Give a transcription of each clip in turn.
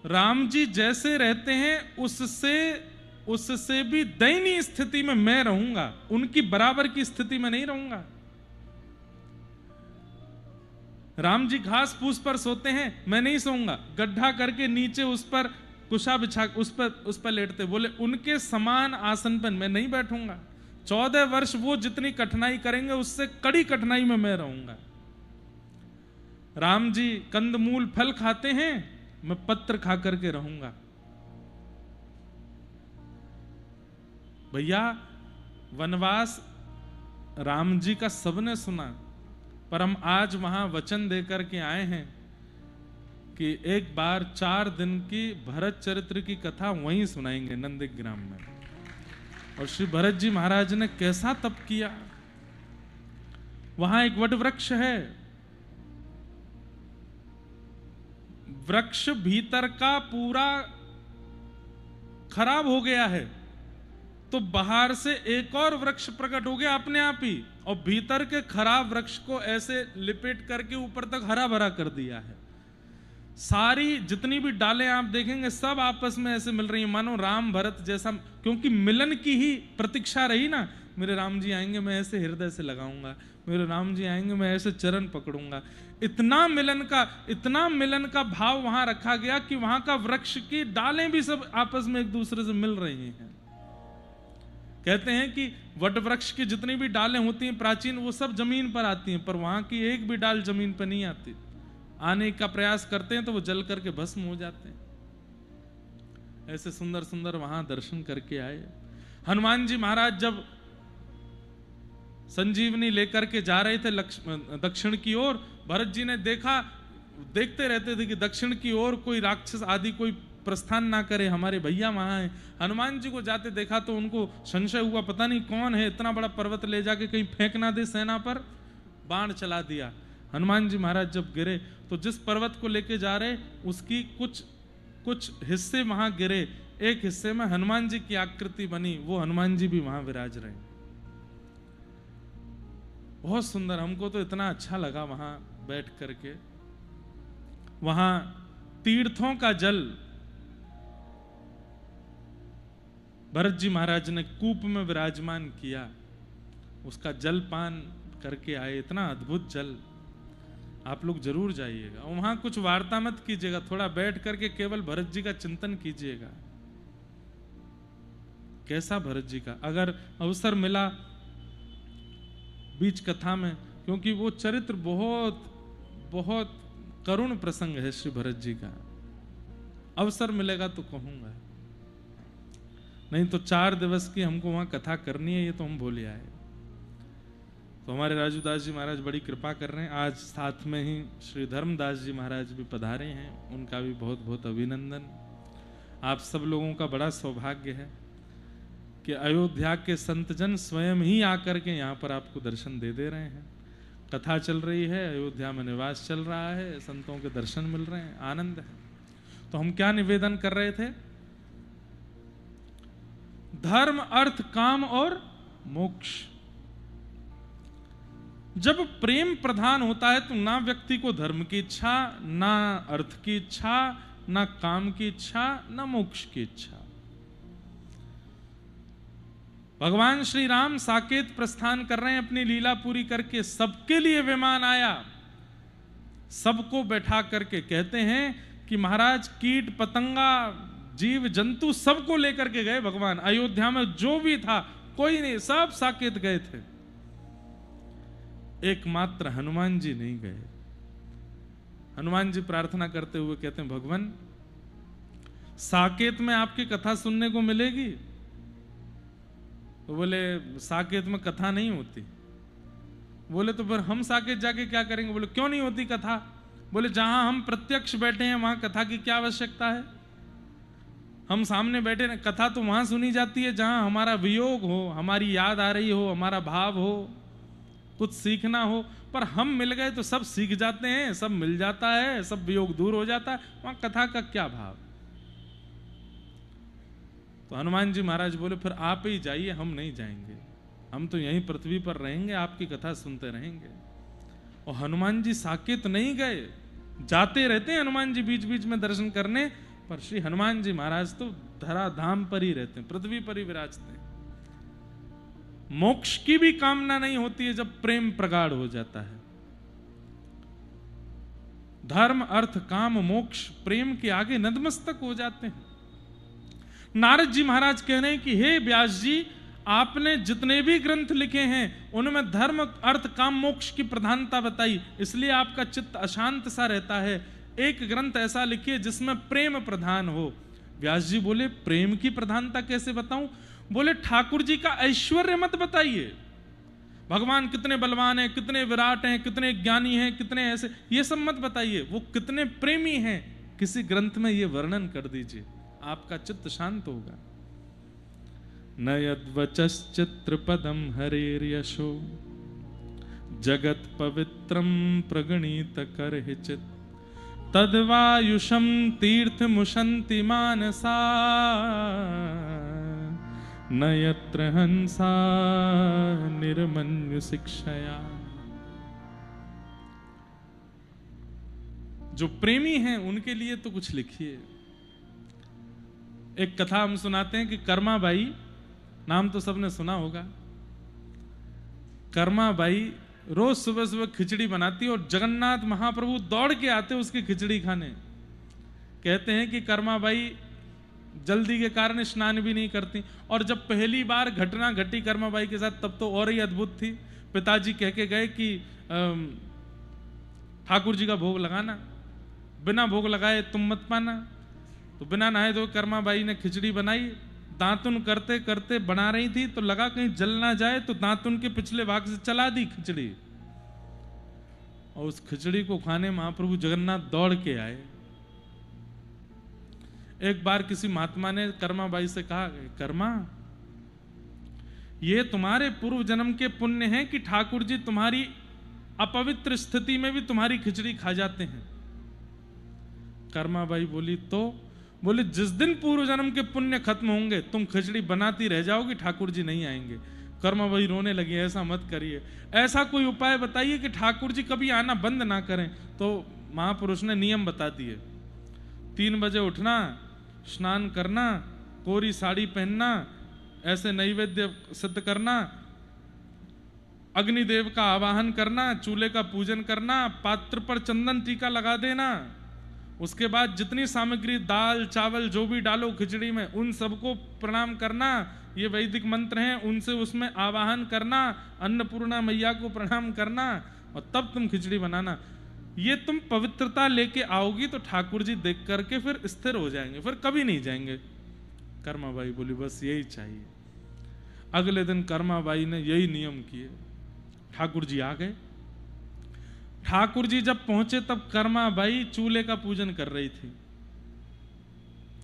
राम जी जैसे रहते हैं उससे भी दयनीय स्थिति में मैं रहूंगा, उनकी बराबर की स्थिति में नहीं रहूंगा। राम जी घास फूस पर सोते हैं, मैं नहीं सोऊंगा, गड्ढा करके नीचे उस पर कुशा बिछा उस पर लेटते। बोले उनके समान आसन पर मैं नहीं बैठूंगा। 14 वर्ष वो जितनी कठिनाई करेंगे उससे कड़ी कठिनाई में मैं रहूंगा। राम जी कंदमूल फल खाते हैं, मैं पत्र खा करके रहूंगा। भैया वनवास राम जी का सबने सुना, पर हम आज वहां वचन देकर के आए हैं कि एक बार 4 दिन की भरत चरित्र की कथा वहीं सुनाएंगे नंदीग्राम में। और श्री भरत जी महाराज ने कैसा तप किया। वहां एक वट वृक्ष है, वृक्ष भीतर का पूरा खराब हो गया है, तो बाहर से एक और वृक्ष प्रकट हो गया अपने आप ही, और भीतर के खराब वृक्ष को ऐसे लिपेट करके ऊपर तक हरा भरा कर दिया है। सारी जितनी भी डालें आप देखेंगे सब आपस में ऐसे मिल रही है, मानो राम भरत जैसा, क्योंकि मिलन की ही प्रतीक्षा रही ना। मेरे राम जी आएंगे मैं ऐसे हृदय से लगाऊंगा, मेरे राम जी आएंगे मैं ऐसे चरण पकड़ूंगा। इतना मिलन का भाव वहां रखा गया कि वहां का वृक्ष की डालें भी सब आपस में एक दूसरे से मिल रही हैं। कहते हैं कि वट वृक्ष की जितनी भी डालें होती हैं प्राचीन, वो सब जमीन पर आती हैं, पर वहां की एक भी डाल जमीन पर नहीं आती। आने का प्रयास करते हैं तो वो जल करके भस्म हो जाते हैं। ऐसे सुंदर सुंदर वहां दर्शन करके आए। हनुमान जी महाराज जब संजीवनी लेकर के जा रहे थे दक्षिण की ओर, भरत जी ने देखा, देखते रहते थे कि दक्षिण की ओर कोई राक्षस आदि कोई प्रस्थान ना करे, हमारे भैया वहां हैं। हनुमान जी को जाते देखा तो उनको संशय हुआ, पता नहीं कौन है, इतना बड़ा पर्वत ले जाके कहीं फेंक ना दे सेना पर। बाण चला दिया। हनुमान जी महाराज जब गिरे तो जिस पर्वत को लेके जा रहे उसकी कुछ हिस्से वहां गिरे, एक हिस्से में हनुमान जी की आकृति बनी, वो हनुमान जी भी वहां विराज रहे। बहुत सुंदर, हमको तो इतना अच्छा लगा वहां बैठ करके। वहां तीर्थों का जल भरत जी महाराज ने कूप में विराजमान किया, उसका जल पान करके आए। इतना अद्भुत जल, आप लोग जरूर जाइएगा। वहां कुछ वार्ता मत कीजिएगा, थोड़ा बैठ करके केवल भरत जी का चिंतन कीजिएगा। कैसा भरत जी का, अगर अवसर मिला बीच कथा में, क्योंकि वो चरित्र बहुत बहुत करुण प्रसंग है श्री भरत जी का। अवसर मिलेगा तो कहूंगा, नहीं तो 4 दिवस की हमको वहां कथा करनी है, ये तो हम भूल आए। तो हमारे राजूदास जी महाराज बड़ी कृपा कर रहे हैं। आज साथ में ही श्री धर्मदास जी महाराज भी पधारे हैं, उनका भी बहुत बहुत अभिनंदन। आप सब लोगों का बड़ा सौभाग्य है कि अयोध्या के संतजन स्वयं ही आकर के यहाँ पर आपको दर्शन दे रहे हैं। कथा चल रही है, अयोध्या में निवास चल रहा है, संतों के दर्शन मिल रहे हैं, आनंद है। तो हम क्या निवेदन कर रहे थे? धर्म अर्थ काम और मोक्ष। जब प्रेम प्रधान होता है तो ना व्यक्ति को धर्म की इच्छा, ना अर्थ की इच्छा, ना काम की इच्छा, ना मोक्ष की इच्छा। भगवान श्री राम साकेत प्रस्थान कर रहे हैं अपनी लीला पूरी करके, सबके लिए विमान आया, सबको बैठा करके। कहते हैं कि महाराज कीट पतंगा जीव जंतु सबको लेकर के गए भगवान। अयोध्या में जो भी था कोई नहीं, सब साकेत गए थे, एकमात्र हनुमान जी नहीं गए। हनुमान जी प्रार्थना करते हुए कहते हैं, भगवान साकेत में आपकी कथा सुनने को मिलेगी? तो बोले साकेत में कथा नहीं होती। बोले तो फिर हम साकेत जाके क्या करेंगे? बोले क्यों नहीं होती कथा? बोले जहां हम प्रत्यक्ष बैठे हैं वहां कथा की क्या आवश्यकता है? हम सामने बैठे हैं, कथा तो वहां सुनी जाती है जहां हमारा वियोग हो, हमारी याद आ रही हो, हमारा भाव हो, कुछ सीखना हो। पर हम मिल गए तो सब सीख जाते हैं, सब मिल जाता है, सब वियोग दूर हो जाता है, वहां कथा का क्या भाव? तो हनुमान जी महाराज बोले फिर आप ही जाइए, हम नहीं जाएंगे, हम तो यहीं पृथ्वी पर रहेंगे, आपकी कथा सुनते रहेंगे। और हनुमान जी साकेत नहीं गए, जाते रहते हैं हनुमान जी बीच बीच में दर्शन करने, पर श्री हनुमान जी महाराज तो धराधाम पर ही रहते हैं, पृथ्वी पर ही विराजते हैं। मोक्ष की भी कामना नहीं होती है जब प्रेम प्रगाढ़ हो जाता है। धर्म अर्थ काम मोक्ष प्रेम के आगे नतमस्तक हो जाते हैं। नारद जी महाराज कह रहे हैं कि हे व्यास जी, आपने जितने भी ग्रंथ लिखे हैं उनमें धर्म अर्थ काम मोक्ष की प्रधानता बताई, इसलिए आपका चित्त अशांत सा रहता है। एक ग्रंथ ऐसा लिखिए जिसमें प्रेम प्रधान हो। व्यास जी बोले, प्रेम की प्रधानता कैसे बताऊं? बोले, ठाकुर जी का ऐश्वर्य मत बताइए। भगवान कितने बलवान हैं, कितने विराट हैं, कितने ज्ञानी हैं, कितने ऐसे, ये सब मत बताइए। वो कितने प्रेमी हैं, किसी ग्रंथ में ये वर्णन कर दीजिए, आपका चित्त शांत होगा। न यद्वचश्चित्र पदम हरेर्यशो जगत पवित्रम प्रगणित करहिचित तद्वायुषम तीर्थ मुशंति मानसा न यत्र हंसा निर्मन्यु शिक्षया। जो प्रेमी हैं उनके लिए तो कुछ लिखिए। एक कथा हम सुनाते हैं कि कर्माबाई, नाम तो सबने सुना होगा। कर्माबाई रोज सुबह सुबह खिचड़ी बनाती और जगन्नाथ महाप्रभु दौड़ के आते उसकी खिचड़ी खाने। कहते हैं कि कर्माबाई जल्दी के कारण स्नान भी नहीं करती, और जब पहली बार घटना घटी कर्माबाई के साथ तब तो और ही अद्भुत थी। पिताजी कह के गए कि ठाकुर जी का भोग लगाना, बिना भोग लगाए तुम मत पाना। तो बिना नहाए धोए कर्माबाई ने खिचड़ी बनाई। दांतुन करते करते बना रही थी तो लगा कहीं जल ना जाए, तो दांतुन के पिछले भाग से चला दी खिचड़ी, और उस खिचड़ी को खाने महाप्रभु जगन्नाथ दौड़ के आए। एक बार किसी महात्मा ने कर्माबाई से कहा, कर्मा, ये तुम्हारे पूर्व जन्म के पुण्य हैं कि ठाकुर जी तुम्हारी अपवित्र स्थिति में भी तुम्हारी खिचड़ी खा जाते हैं। कर्माबाई बोली, तो बोले, जिस दिन पूर्व जन्म के पुण्य खत्म होंगे तुम खिचड़ी बनाती रह जाओगी, ठाकुर जी नहीं आएंगे। कर्माबाई रोने लगी, ऐसा मत करिए, ऐसा कोई उपाय बताइए कि ठाकुर जी कभी आना बंद ना करें। तो महापुरुष ने नियम बता दिए। 3 बजे उठना, स्नान करना, कोरी साड़ी पहनना, ऐसे नैवेद्य सिद्ध करना, अग्निदेव का आवाहन करना, चूल्हे का पूजन करना, पात्र पर चंदन टीका लगा देना। उसके बाद जितनी सामग्री, दाल चावल जो भी डालो खिचड़ी में, उन सबको प्रणाम करना। ये वैदिक मंत्र हैं, उनसे उसमें आवाहन करना, अन्नपूर्णा मैया को प्रणाम करना, और तब तुम खिचड़ी बनाना। ये तुम पवित्रता लेके आओगी तो ठाकुर जी देख करके फिर स्थिर हो जाएंगे, फिर कभी नहीं जाएंगे। कर्माबाई बोली, बस यही चाहिए। अगले दिन कर्माबाई ने यही नियम किए। ठाकुर जी आ गए। ठाकुर जी जब पहुंचे तब कर्माबाई चूल्हे का पूजन कर रही थी।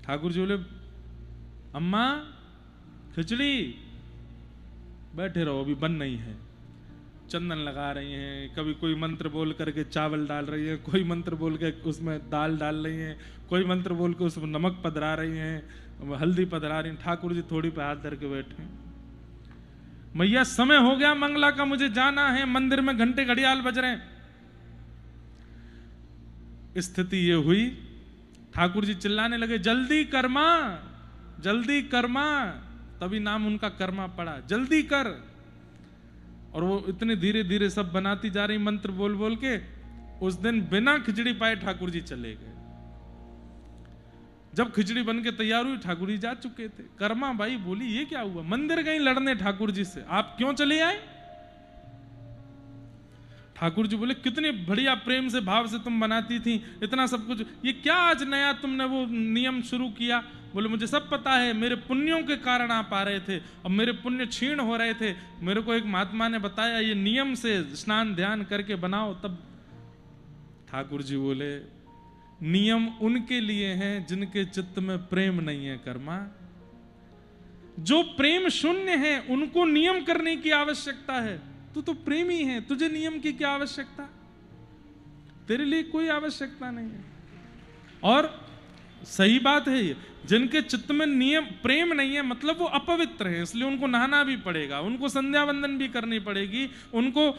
ठाकुर जी बोले, अम्मा खिचड़ी, बैठे रहो, अभी बन नहीं है। चंदन लगा रही हैं, कभी कोई मंत्र बोल करके चावल डाल रही है, कोई मंत्र बोल के उसमें दाल डाल रही हैं, कोई मंत्र बोल के उसमें नमक पधरा रही हैं, हल्दी पधरा रही हैं। ठाकुर जी थोड़ी पे हाथ धर के बैठे, मैया समय हो गया मंगला का, मुझे जाना है, मंदिर में घंटे घड़ियाल बज रहे हैं। स्थिति ये हुई, ठाकुर जी चिल्लाने लगे, जल्दी कर्मा, जल्दी कर्मा। तभी नाम उनका कर्मा पड़ा, जल्दी कर। और वो इतने धीरे धीरे सब बनाती जा रही मंत्र बोल बोल के। उस दिन बिना खिचड़ी पाए ठाकुर जी चले गए। जब खिचड़ी बन के तैयार हुई, ठाकुर जी जा चुके थे। कर्मा बाई बोली, ये क्या हुआ? मंदिर गई लड़ने ठाकुर जी से, आप क्यों चले आए? ठाकुर जी बोले, कितने बढ़िया प्रेम से भाव से तुम बनाती थी, इतना सब कुछ, ये क्या आज नया तुमने वो नियम शुरू किया? बोले, मुझे सब पता है, मेरे पुण्यों के कारण आप आ रहे थे और मेरे पुण्य क्षीण हो रहे थे। मेरे को एक महात्मा ने बताया, ये नियम से स्नान ध्यान करके बनाओ तब। ठाकुर जी बोले, नियम उनके लिए हैं जिनके चित्त में प्रेम नहीं है कर्मा। जो प्रेम शून्य है उनको नियम करने की आवश्यकता है। तू तो प्रेमी है, तुझे नियम की क्या आवश्यकता? तेरे लिए कोई आवश्यकता नहीं है। और सही बात है ये। जिनके चित्त में नियम प्रेम नहीं है, मतलब वो अपवित्र है, इसलिए उनको नहाना भी पड़ेगा, उनको संध्या वंदन भी करनी पड़ेगी, उनको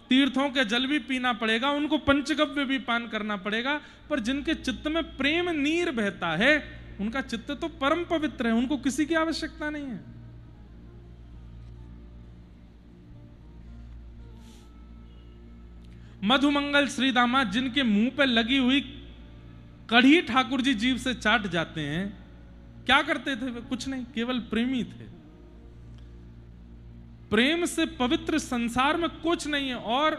तीर्थों के जल भी पीना पड़ेगा, उनको पंचगव्य भी पान करना पड़ेगा। पर जिनके चित्त में प्रेम नीर बहता है, उनका चित्त तो परम पवित्र है, उनको किसी की आवश्यकता नहीं है। मधुमंगल श्रीदामा, जिनके मुंह पे लगी हुई कढ़ी ठाकुर जी जीभ से चाट जाते हैं, क्या करते थे वे? कुछ नहीं, केवल प्रेमी थे। प्रेम से पवित्र संसार में कुछ नहीं है। और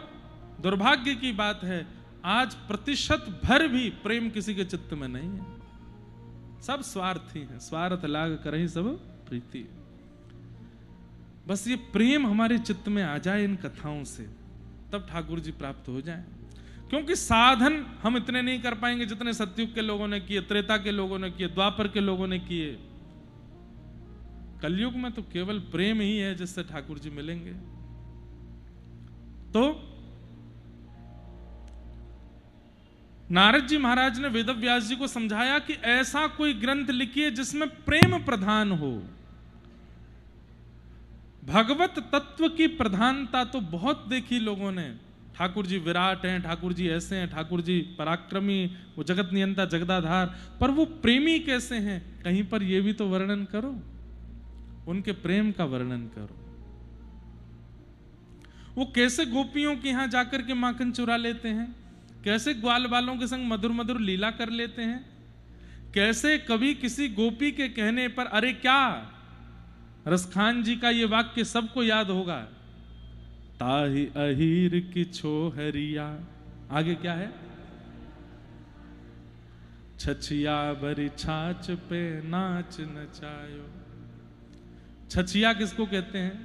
दुर्भाग्य की बात है, आज प्रतिशत भर भी प्रेम किसी के चित्त में नहीं है। सब स्वार्थी हैं, स्वार्थ लाग करहि सब प्रीति। बस ये प्रेम हमारे चित्त में आ जाए इन कथाओं से, तब ठाकुर जी प्राप्त हो जाए। क्योंकि साधन हम इतने नहीं कर पाएंगे जितने सतयुग के लोगों ने किए, त्रेता के लोगों ने किए, द्वापर के लोगों ने किए। कलयुग में तो केवल प्रेम ही है जिससे ठाकुर जी मिलेंगे। तो नारद जी महाराज ने वेदव्यास जी को समझाया कि ऐसा कोई ग्रंथ लिखिए जिसमें प्रेम प्रधान हो। भगवत तत्व की प्रधानता तो बहुत देखी लोगों ने, ठाकुर जी विराट हैं, ठाकुर जी ऐसे हैं, ठाकुर जी पराक्रमी, वो जगत नियंता जगदाधार, पर वो प्रेमी कैसे हैं? कहीं पर ये भी तो वर्णन करो, उनके प्रेम का वर्णन करो। वो कैसे गोपियों के यहां जाकर के माखन चुरा लेते हैं, कैसे ग्वाल बालों के संग मधुर मधुर लीला कर लेते हैं, कैसे कभी किसी गोपी के कहने पर, अरे क्या, रसखान जी का ये वाक्य सबको याद होगा, ताहि अहीर की छोहरिया, आगे क्या है, छछिया भरी छाछ पे नाच नचायो। छछिया किसको कहते हैं?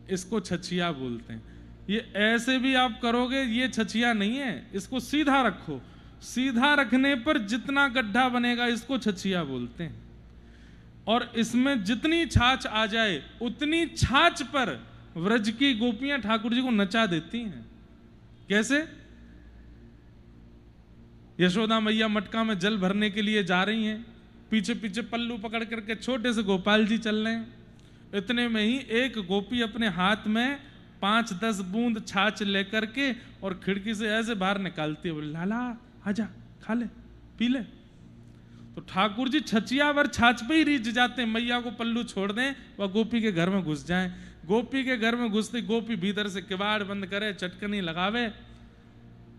इसको छछिया बोलते हैं। ये ऐसे भी आप करोगे, ये छछिया नहीं है, इसको सीधा रखो, सीधा रखने पर जितना गड्ढा बनेगा इसको छछिया बोलते हैं। और इसमें जितनी छाछ आ जाए उतनी छाछ पर व्रज की गोपियां ठाकुर जी को नचा देती हैं। कैसे? यशोदा मैया मटका में जल भरने के लिए जा रही हैं, पीछे पीछे पल्लू पकड़ करके छोटे से गोपाल जी चल रहे हैं। इतने में ही एक गोपी अपने हाथ में 5-10 बूंद छाछ लेकर के और खिड़की से ऐसे बाहर निकालती है, बोले लाला आजा, खा ले, पी ले। तो ठाकुर जी छचिया भर छाछ पे ही रीझ जाते हैं, मैया को पल्लू छोड़ दें, वह गोपी के घर में घुस जाएं। गोपी के घर में घुसते गोपी भीतर से किवाड़ बंद करे, चटकनी लगावे।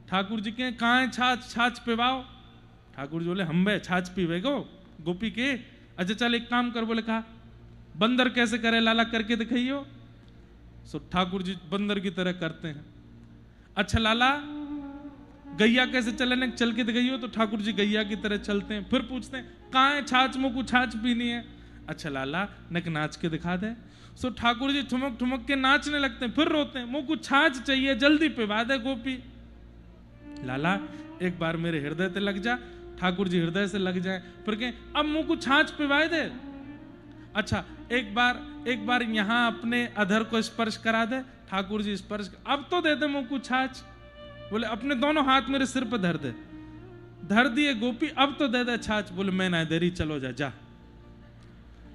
ठाकुर जी के कहाँ है छाछ, छाछ पिवाओ। ठाकुर जी बोले हम बे छाछ पीवे गो गोपी के। अच्छा चल एक काम कर, बोले कहा बंदर कैसे करे लाला, करके दिखाइयो। सो ठाकुर जी बंदर की तरह करते हैं। अच्छा लाला गैया कैसे चलने, चल के दिखाइयो। तो ठाकुर जी गैया की तरह चलते हैं। फिर पूछते हैं कहाँ है छाछ, मुझको छाछ पीनी है। अच्छा लाला नक नाच के दिखा दे। सो ठाकुर जी ठुमक ठुमक के नाचने लगते हैं, फिर रोते हैं, मुझको छाछ चाहिए, जल्दी पिवा दे गोपी। लाला एक बार मेरे हृदय से लग जा। ठाकुर जी हृदय से लग जाए, फिर कहें अब मुझको छाछ पिवाए दे। अच्छा एक बार यहां अपने अधर को स्पर्श करा दे। ठाकुर जी स्पर्श, अब तो दे दे मुझको छाछ। बोले अपने दोनों हाथ मेरे सिर पर धर दे। धर दिए गोपी, अब तो दे दे छाछ। बोले मैं ना देरी, चलो जा जा।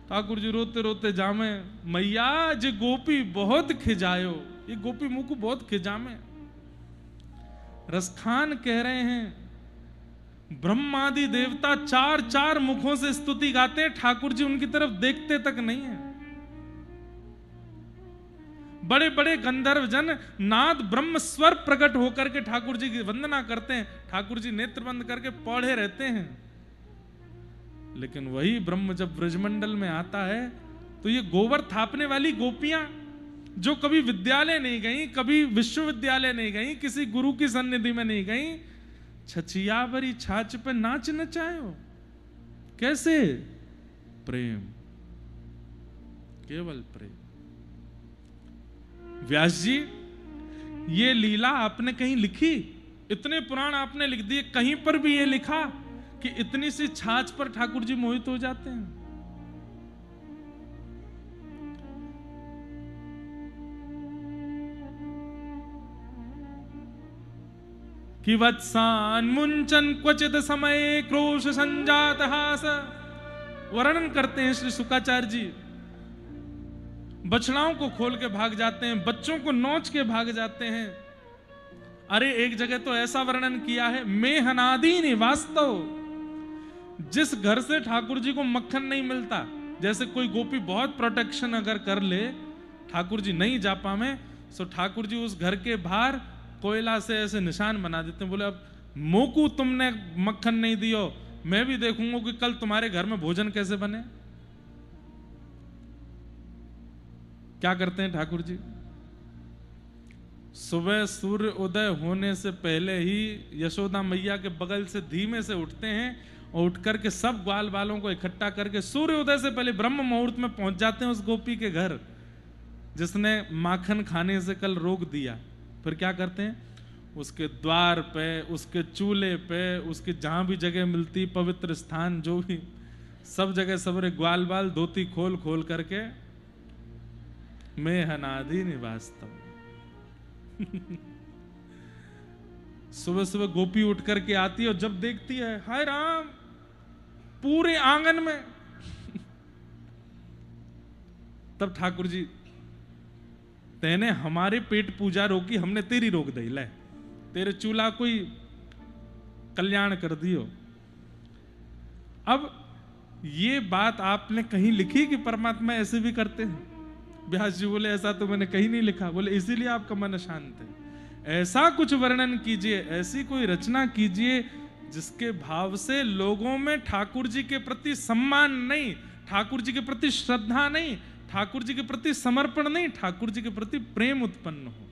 ठाकुर जी रोते रोते जामे, मैया जी गोपी बहुत खिजायो, ये गोपी मुंह को बहुत खिजामे। रसखान कह रहे हैं ब्रह्मादि देवता 4 मुखों से स्तुति गाते हैं, ठाकुर जी उनकी तरफ देखते तक नहीं है। बड़े बड़े गंधर्व जन नाद ब्रह्म स्वर प्रकट होकर के ठाकुर जी की वंदना करते हैं, ठाकुर जी नेत्र बंद करके पौड़े रहते हैं। लेकिन वही ब्रह्म जब ब्रजमंडल में आता है तो ये गोबर थापने वाली गोपियां, जो कभी विद्यालय नहीं गई, कभी विश्वविद्यालय नहीं गई, किसी गुरु की सन्निधि में नहीं गई, छछिया भरी छाछ पे नाच नचायो। कैसे? प्रेम, केवल प्रेम। व्यास जी ये लीला आपने कहीं लिखी? इतने पुराण आपने लिख दिए, कहीं पर भी ये लिखा कि इतनी सी छाछ पर ठाकुर जी मोहित हो जाते हैं? कि वत्सान मुंचन क्वचित समय क्रोश संजात हास। वर्णन करते हैं श्री शुकाचार्य जी, बछड़ाओं को खोल के भाग जाते हैं, बच्चों को नोच के भाग जाते हैं। अरे एक जगह तो ऐसा वर्णन किया है, मेहनादीनि वास्तव, जिस घर से ठाकुर जी को मक्खन नहीं मिलता, जैसे कोई गोपी बहुत प्रोटेक्शन अगर कर ले, ठाकुर जी नहीं जा पावे, सो ठाकुर जी उस घर के बाहर कोयला से ऐसे निशान बना देते हैं। बोले अब मोकू तुमने मक्खन नहीं दियो, मैं भी देखूंगा कि कल तुम्हारे घर में भोजन कैसे बने। क्या करते हैं ठाकुर जी? सुबह सूर्य उदय होने से पहले ही यशोदा मैया के बगल से धीमे से उठते हैं और उठ करके सब ग्वाल बालों को इकट्ठा करके सूर्य उदय से पहले ब्रह्म मुहूर्त में पहुंच जाते हैं उस गोपी के घर जिसने माखन खाने से कल रोक दिया। फिर क्या करते हैं? उसके द्वार पे, उसके चूल्हे पे, उसके जहां भी जगह मिलती पवित्र स्थान जो भी, सब जगह सबरे ग्वाल बाल धोती खोल खोल करके मेहनादीनि वास्तव। सुबह सुबह गोपी उठ करके आती है और जब देखती है, हाय राम, पूरे आंगन में तब ठाकुर जी, तेने हमारे पेट पूजा रोकी, हमने तेरी रोक दी, ले तेरे चूल्हा कोई कल्याण कर दियो। अब ये बात आपने कहीं लिखी कि परमात्मा ऐसे भी करते हैं? व्यास जी बोले ऐसा तो मैंने कहीं नहीं लिखा। बोले इसीलिए आपका मन शांत है। ऐसा कुछ वर्णन कीजिए, ऐसी कोई रचना कीजिए जिसके भाव से लोगों में ठाकुर जी के प्रति सम्मान नहीं, ठाकुर जी के प्रति श्रद्धा नहीं, ठाकुर जी के प्रति समर्पण नहीं, ठाकुर जी के प्रति प्रेम उत्पन्न हो,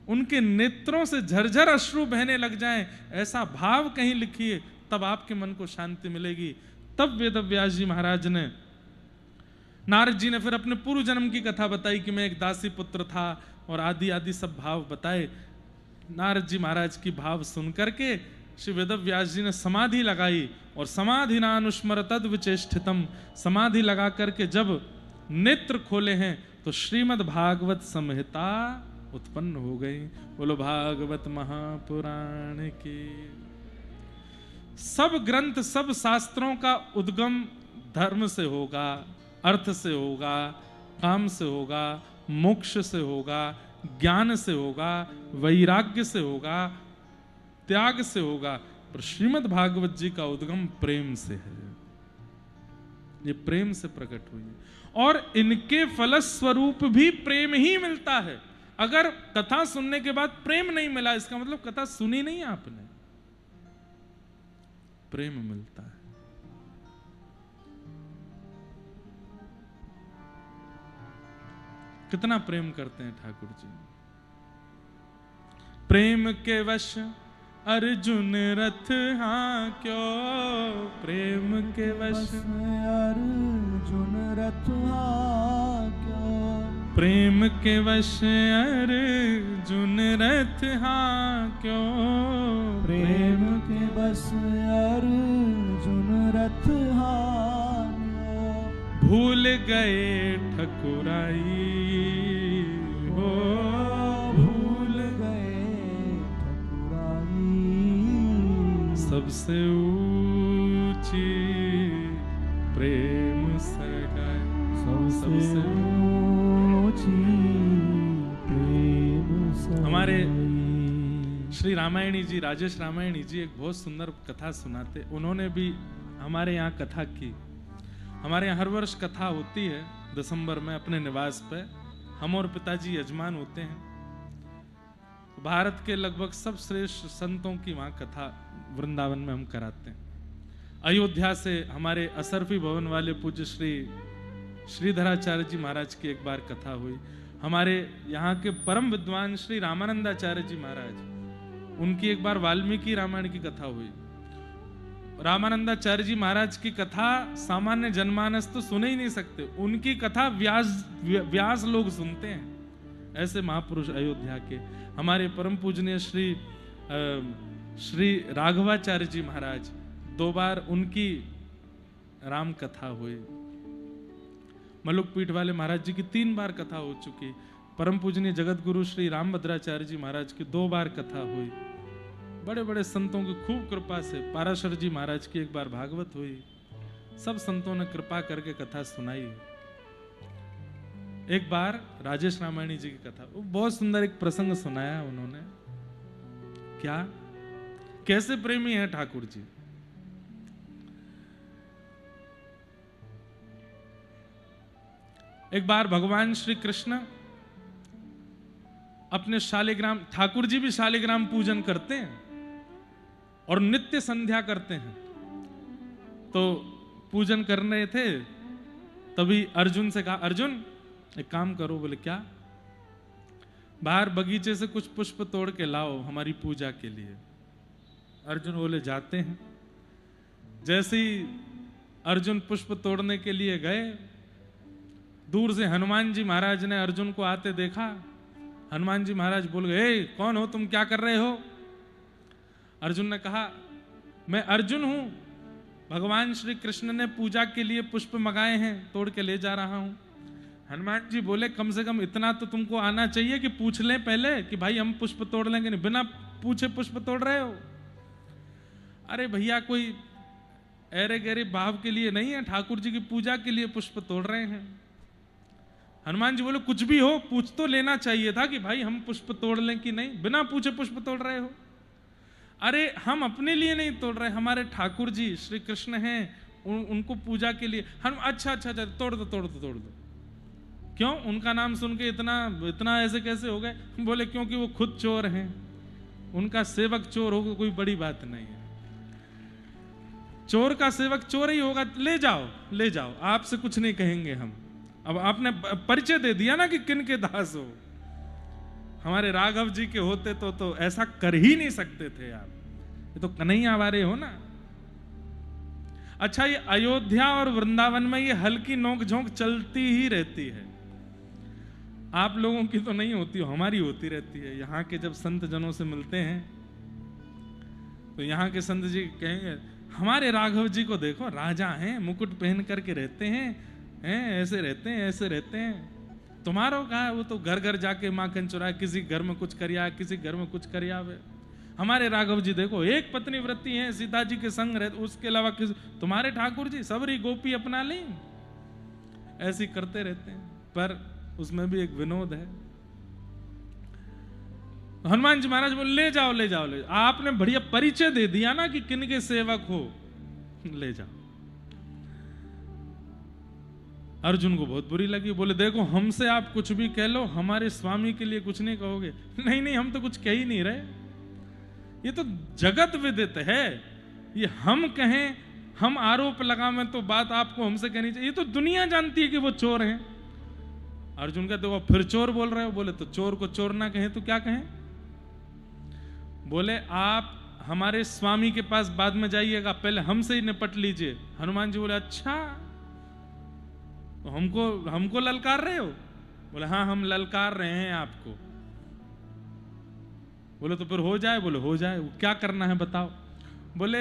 उनके नेत्रों से झरझर अश्रु बहने लग जाएं, ऐसा भाव कहीं लिखिए, तब आपके मन को शांति मिलेगी। तब वेद व्यास जी महाराज ने, नारद जी ने फिर अपने पूर्व जन्म की कथा बताई कि मैं एक दासी पुत्र था और आदि आदि सब भाव बताए। नारद जी महाराज की भाव सुन करके श्री वेद व्यास जी ने समाधि लगाई और समाधि नानुस्मर तद विचेष्टितम, समाधि लगा करके जब नेत्र खोले हैं तो श्रीमद् भागवत संहिता उत्पन्न हो गई। बोलो भागवत महापुराण की। सब ग्रंथ, सब शास्त्रों का उद्गम धर्म से होगा, अर्थ से होगा, काम से होगा, मोक्ष से होगा, ज्ञान से होगा, वैराग्य से होगा, त्याग से होगा, पर श्रीमद् भागवत जी का उद्गम प्रेम से है। ये प्रेम से प्रकट हुई है और इनके फलस्वरूप भी प्रेम ही मिलता है। अगर कथा सुनने के बाद प्रेम नहीं मिला, इसका मतलब कथा सुनी नहीं आपने। प्रेम मिलता है। कितना प्रेम करते हैं ठाकुर जी। प्रेम के वश अर्जुन रथ हाँ क्यों, प्रेम के वश अर्जुन रथ हाँ क्यों, प्रेम के वश अर्जुन रथ हाँ क्यों, प्रेम के वश अर्जुन रथ हाँ क्यों, भूल गए ठकुराई हो, भूल गए ठकुराई, सबसे ऊंची प्रेम सगाई, सबसे ऊंची प्रेम सगाई। हमारे श्री रामायणी जी, राजेश रामायणी जी एक बहुत सुंदर कथा सुनाते। उन्होंने भी हमारे यहाँ कथा की। हमारे यहाँ हर वर्ष कथा होती है दिसंबर में अपने निवास पे। हम और पिताजी यजमान होते हैं। भारत के लगभग सब श्रेष्ठ संतों की वहाँ कथा वृंदावन में हम कराते हैं। अयोध्या से हमारे असरफी भवन वाले पूज्य श्री श्रीधराचार्य जी महाराज की एक बार कथा हुई। हमारे यहाँ के परम विद्वान श्री रामानंदाचार्य जी महाराज, उनकी एक बार वाल्मीकि रामायण की कथा हुई। रामानंदाचार्य जी महाराज की कथा सामान्य जनमानस तो सुन ही नहीं सकते, उनकी कथा व्यास लोग सुनते हैं। ऐसे महापुरुष अयोध्या के। हमारे परम पूजनीय श्री राघवाचार्य जी महाराज, 2 बार उनकी राम कथा हुई। मलुक पीठ वाले महाराज जी की 3 बार कथा हो चुकी। परम पूजनीय जगत गुरु श्री रामभद्राचार्य जी महाराज की 2 बार कथा हुई। बड़े बड़े संतों की खूब कृपा से, पाराशर जी महाराज की एक बार भागवत हुई, सब संतों ने कृपा करके कथा सुनाई। एक बार राजेश रामायणी जी की कथा, वो बहुत सुंदर एक प्रसंग सुनाया उन्होंने। क्या, कैसे प्रेमी हैं ठाकुर जी। एक बार भगवान श्री कृष्ण अपने शालिग्राम, ठाकुर जी भी शालिग्राम पूजन करते हैं और नित्य संध्या करते हैं। तो पूजन कर रहे थे, तभी अर्जुन से कहा, अर्जुन एक काम करो। बोले क्या? बाहर बगीचे से कुछ पुष्प तोड़ के लाओ हमारी पूजा के लिए। अर्जुन बोले जाते हैं। जैसे ही अर्जुन पुष्प तोड़ने के लिए गए, दूर से हनुमान जी महाराज ने अर्जुन को आते देखा। हनुमान जी महाराज बोल गए, कौन हो तुम, क्या कर रहे हो? अर्जुन ने कहा, मैं अर्जुन हूं, भगवान श्री कृष्ण ने पूजा के लिए पुष्प मंगाए हैं, तोड़ के ले जा रहा हूं। हनुमान जी बोले, कम से कम इतना तो तुमको आना चाहिए कि पूछ लें पहले कि भाई हम पुष्प तोड़ लेंगे, नहीं बिना पूछे पुष्प तोड़ रहे हो। अरे भैया, कोई ऐरे गहरे भाव के लिए नहीं है, ठाकुर जी की पूजा के लिए पुष्प तोड़ रहे हैं। हनुमान जी बोले, कुछ भी हो, पूछ तो लेना चाहिए था कि भाई हम पुष्प तोड़ लें कि नहीं, बिना पूछे पुष्प तोड़ रहे हो। अरे हम अपने लिए नहीं तोड़ रहे, हमारे ठाकुर जी श्री कृष्ण हैं, उनको पूजा के लिए हम। अच्छा अच्छा अच्छा, तोड़ दो तोड़ दो तोड़ दो। क्यों? उनका नाम सुन के इतना ऐसे कैसे हो गए? बोले क्योंकि वो खुद चोर हैं, उनका सेवक चोर होगा कोई बड़ी बात नहीं है। चोर का सेवक चोर ही होगा, ले जाओ ले जाओ, आपसे कुछ नहीं कहेंगे हम। अब आपने परिचय दे दिया ना कि किन के दास हो। हमारे राघव जी के होते तो ऐसा कर ही नहीं सकते थे आप, ये तो कन्हैया वाले हो ना। अच्छा, ये अयोध्या और वृंदावन में ये हल्की नोक झोंक चलती ही रहती है। आप लोगों की तो नहीं होती, हमारी होती रहती है। यहाँ के जब संत जनों से मिलते हैं तो यहाँ के संत जी कहेंगे, हमारे राघव जी को देखो, राजा हैं, मुकुट पहन करके रहते हैं, ऐसे रहते हैं ऐसे रहते हैं। तुम्हारो कहा है, वो तो घर घर जाके माखन चुराए, किसी घर में कुछ करिया, किसी घर में कुछ करिया। हमारे राघव जी देखो, एक पत्नी व्रती हैं, सीता जी के संग रहते, उसके अलावा किसी। तुम्हारे ठाकुर जी सबरी गोपी अपना ली, ऐसे करते रहते हैं। पर उसमें भी एक विनोद है। हनुमान जी महाराज बोले, ले जाओ ले जाओ ले जाओ। आपने बढ़िया परिचय दे दिया ना कि किन के सेवक हो, ले जाओ। अर्जुन को बहुत बुरी लगी, बोले देखो हमसे आप कुछ भी कह लो, हमारे स्वामी के लिए कुछ नहीं कहोगे। नहीं नहीं, हम तो कुछ कह ही नहीं रहे, ये तो जगत विदित है। ये हम कहें, हम आरोप लगावें तो बात आपको हमसे कहनी चाहिए। ये तो दुनिया जानती है कि वो चोर हैं। अर्जुन कहते वो फिर चोर बोल रहे हो। बोले तो चोर को चोर ना कहें तो क्या कहें? बोले आप हमारे स्वामी के पास बाद में जाइएगा, पहले हमसे ही निपट लीजिए। हनुमान जी बोले, अच्छा तो हमको ललकार रहे हो? बोले हाँ, हम ललकार रहे हैं आपको। बोले तो फिर हो जाए? बोले हो जाए। क्या करना है बताओ? बोले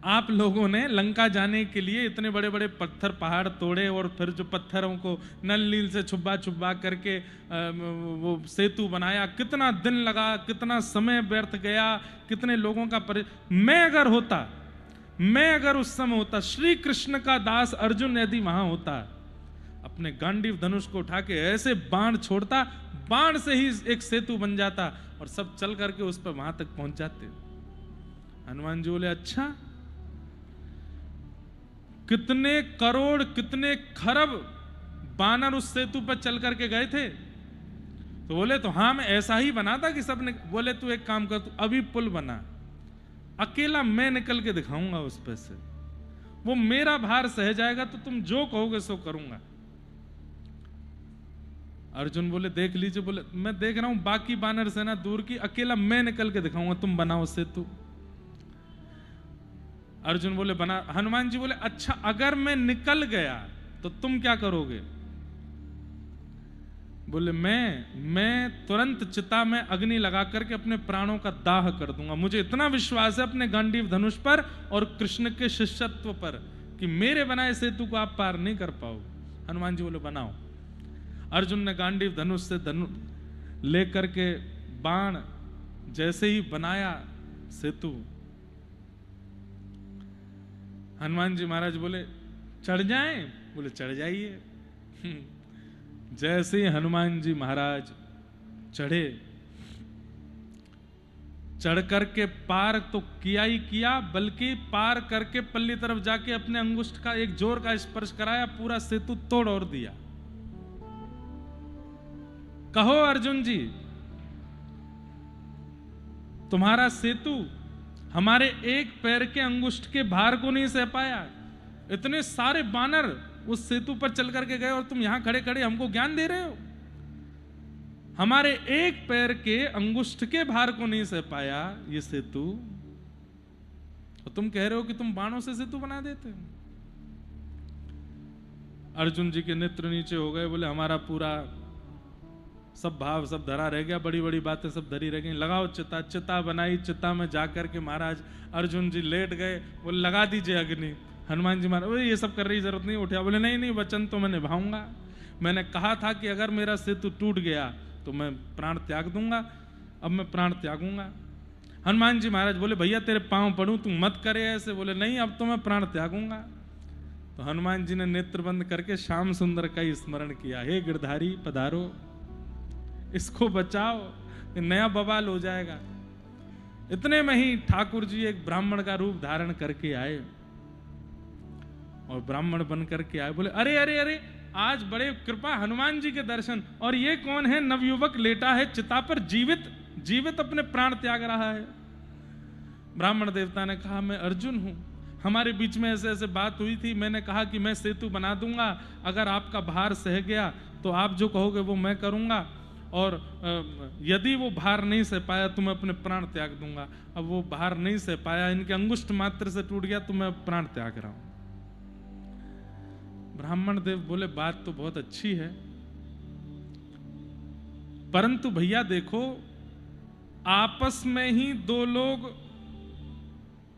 आप लोगों ने लंका जाने के लिए इतने बड़े बड़े पत्थर पहाड़ तोड़े, और फिर जो पत्थरों को नल नील से छुपा छुपा करके वो सेतु बनाया, कितना दिन लगा, कितना समय व्यर्थ गया, कितने लोगों का मैं अगर उस समय होता, श्री कृष्ण का दास अर्जुन यदि वहां होता, अपने गांडीव धनुष को उठा के ऐसे बाण छोड़ता, बाण से ही एक सेतु बन जाता और सब चल करके उस पर वहां तक पहुंच जाते। हनुमान जी बोले, अच्छा कितने करोड़ कितने खरब बानर उस सेतु पर चल करके गए थे? तो बोले तो हाँ, मैं ऐसा ही बना था कि सबने। बोले तू एक काम कर, तू अभी पुल बना, अकेला मैं निकल के दिखाऊंगा उस पे से, वो मेरा भार सह जाएगा, तो तुम जो कहोगे सो करूंगा। अर्जुन बोले देख लीजिए। बोले मैं देख रहा हूं बाकी बानर सेना दूर की, अकेला मैं निकल के दिखाऊंगा, तुम बनाओ सेतु। अर्जुन बोले बना। हनुमान जी बोले, अच्छा अगर मैं निकल गया तो तुम क्या करोगे? बोले मैं तुरंत चिता में अग्नि लगा करके अपने प्राणों का दाह कर दूंगा। मुझे इतना विश्वास है अपने गांडीव धनुष पर और कृष्ण के शिष्यत्व पर कि मेरे बनाए सेतु को आप पार नहीं कर पाओगे। हनुमान जी बोले बनाओ। अर्जुन ने गांडीव धनुष से लेकर के बाण जैसे ही बनाया सेतु, हनुमान जी महाराज बोले चढ़ जाएं? बोले चढ़ जाइए। जैसे ही हनुमान जी महाराज चढ़े, चढ़ करके पार तो किया ही किया, बल्कि पार करके पल्ली तरफ जाके अपने अंगुष्ठ का एक जोर का स्पर्श कराया, पूरा सेतु तोड़ और दिया। कहो अर्जुन जी, तुम्हारा सेतु हमारे एक पैर के अंगुष्ठ के भार को नहीं सह पाया। इतने सारे बानर उस सेतु पर चल करके गए और तुम यहां खड़े खड़े हमको ज्ञान दे रहे हो। हमारे एक पैर के अंगुष्ठ के भार को नहीं सह पाया ये सेतु, और तुम कह रहे हो कि तुम बाणों से सेतु बना देते हो। अर्जुन जी के नेत्र नीचे हो गए, बोले हमारा पूरा सब भाव सब धरा रह गया, बड़ी बड़ी बातें सब धरी रह गई। लगाओ चिता। चिता बनाई, चिता में जाकर के महाराज अर्जुन जी लेट गए। बोले लगा दीजिए अग्नि। हनुमान जी महाराज ये सब कर रही जरूरत नहीं, उठा। बोले नहीं नहीं, वचन तो मैं निभाऊंगा। मैंने कहा था कि अगर मेरा सेतु टूट गया तो मैं प्राण त्याग दूंगा, अब मैं प्राण त्यागूंगा। हनुमान जी महाराज बोले भैया तेरे पांव पड़ूं, तू मत करे ऐसे। बोले नहीं, अब तो मैं प्राण त्यागूंगा। तो हनुमान जी ने नेत्र बंद करके श्याम सुंदर का ही स्मरण किया। हे गिरधारी पधारो, इसको बचाओ, ये नया बवाल हो जाएगा। इतने में ही ठाकुर जी एक ब्राह्मण का रूप धारण करके आए, और ब्राह्मण बन करके आए। बोले अरे अरे अरे, आज बड़े कृपा हनुमान जी के दर्शन। और ये कौन है? नवयुवक लेटा है चिता पर, जीवित जीवित अपने प्राण त्याग रहा है। ब्राह्मण देवता ने कहा मैं अर्जुन हूं, हमारे बीच में ऐसे ऐसे बात हुई थी। मैंने कहा कि मैं सेतु बना दूंगा, अगर आपका भार सह गया तो आप जो कहोगे वो मैं करूंगा, और यदि वो भार नहीं सह पाया तो मैं अपने प्राण त्याग दूंगा। अब वो भार नहीं सह पाया, इनके अंगुष्ठ मात्र से टूट गया, तो मैं प्राण त्याग रहा हूं। ब्राह्मण देव बोले बात तो बहुत अच्छी है, परंतु भैया देखो, आपस में ही दो लोग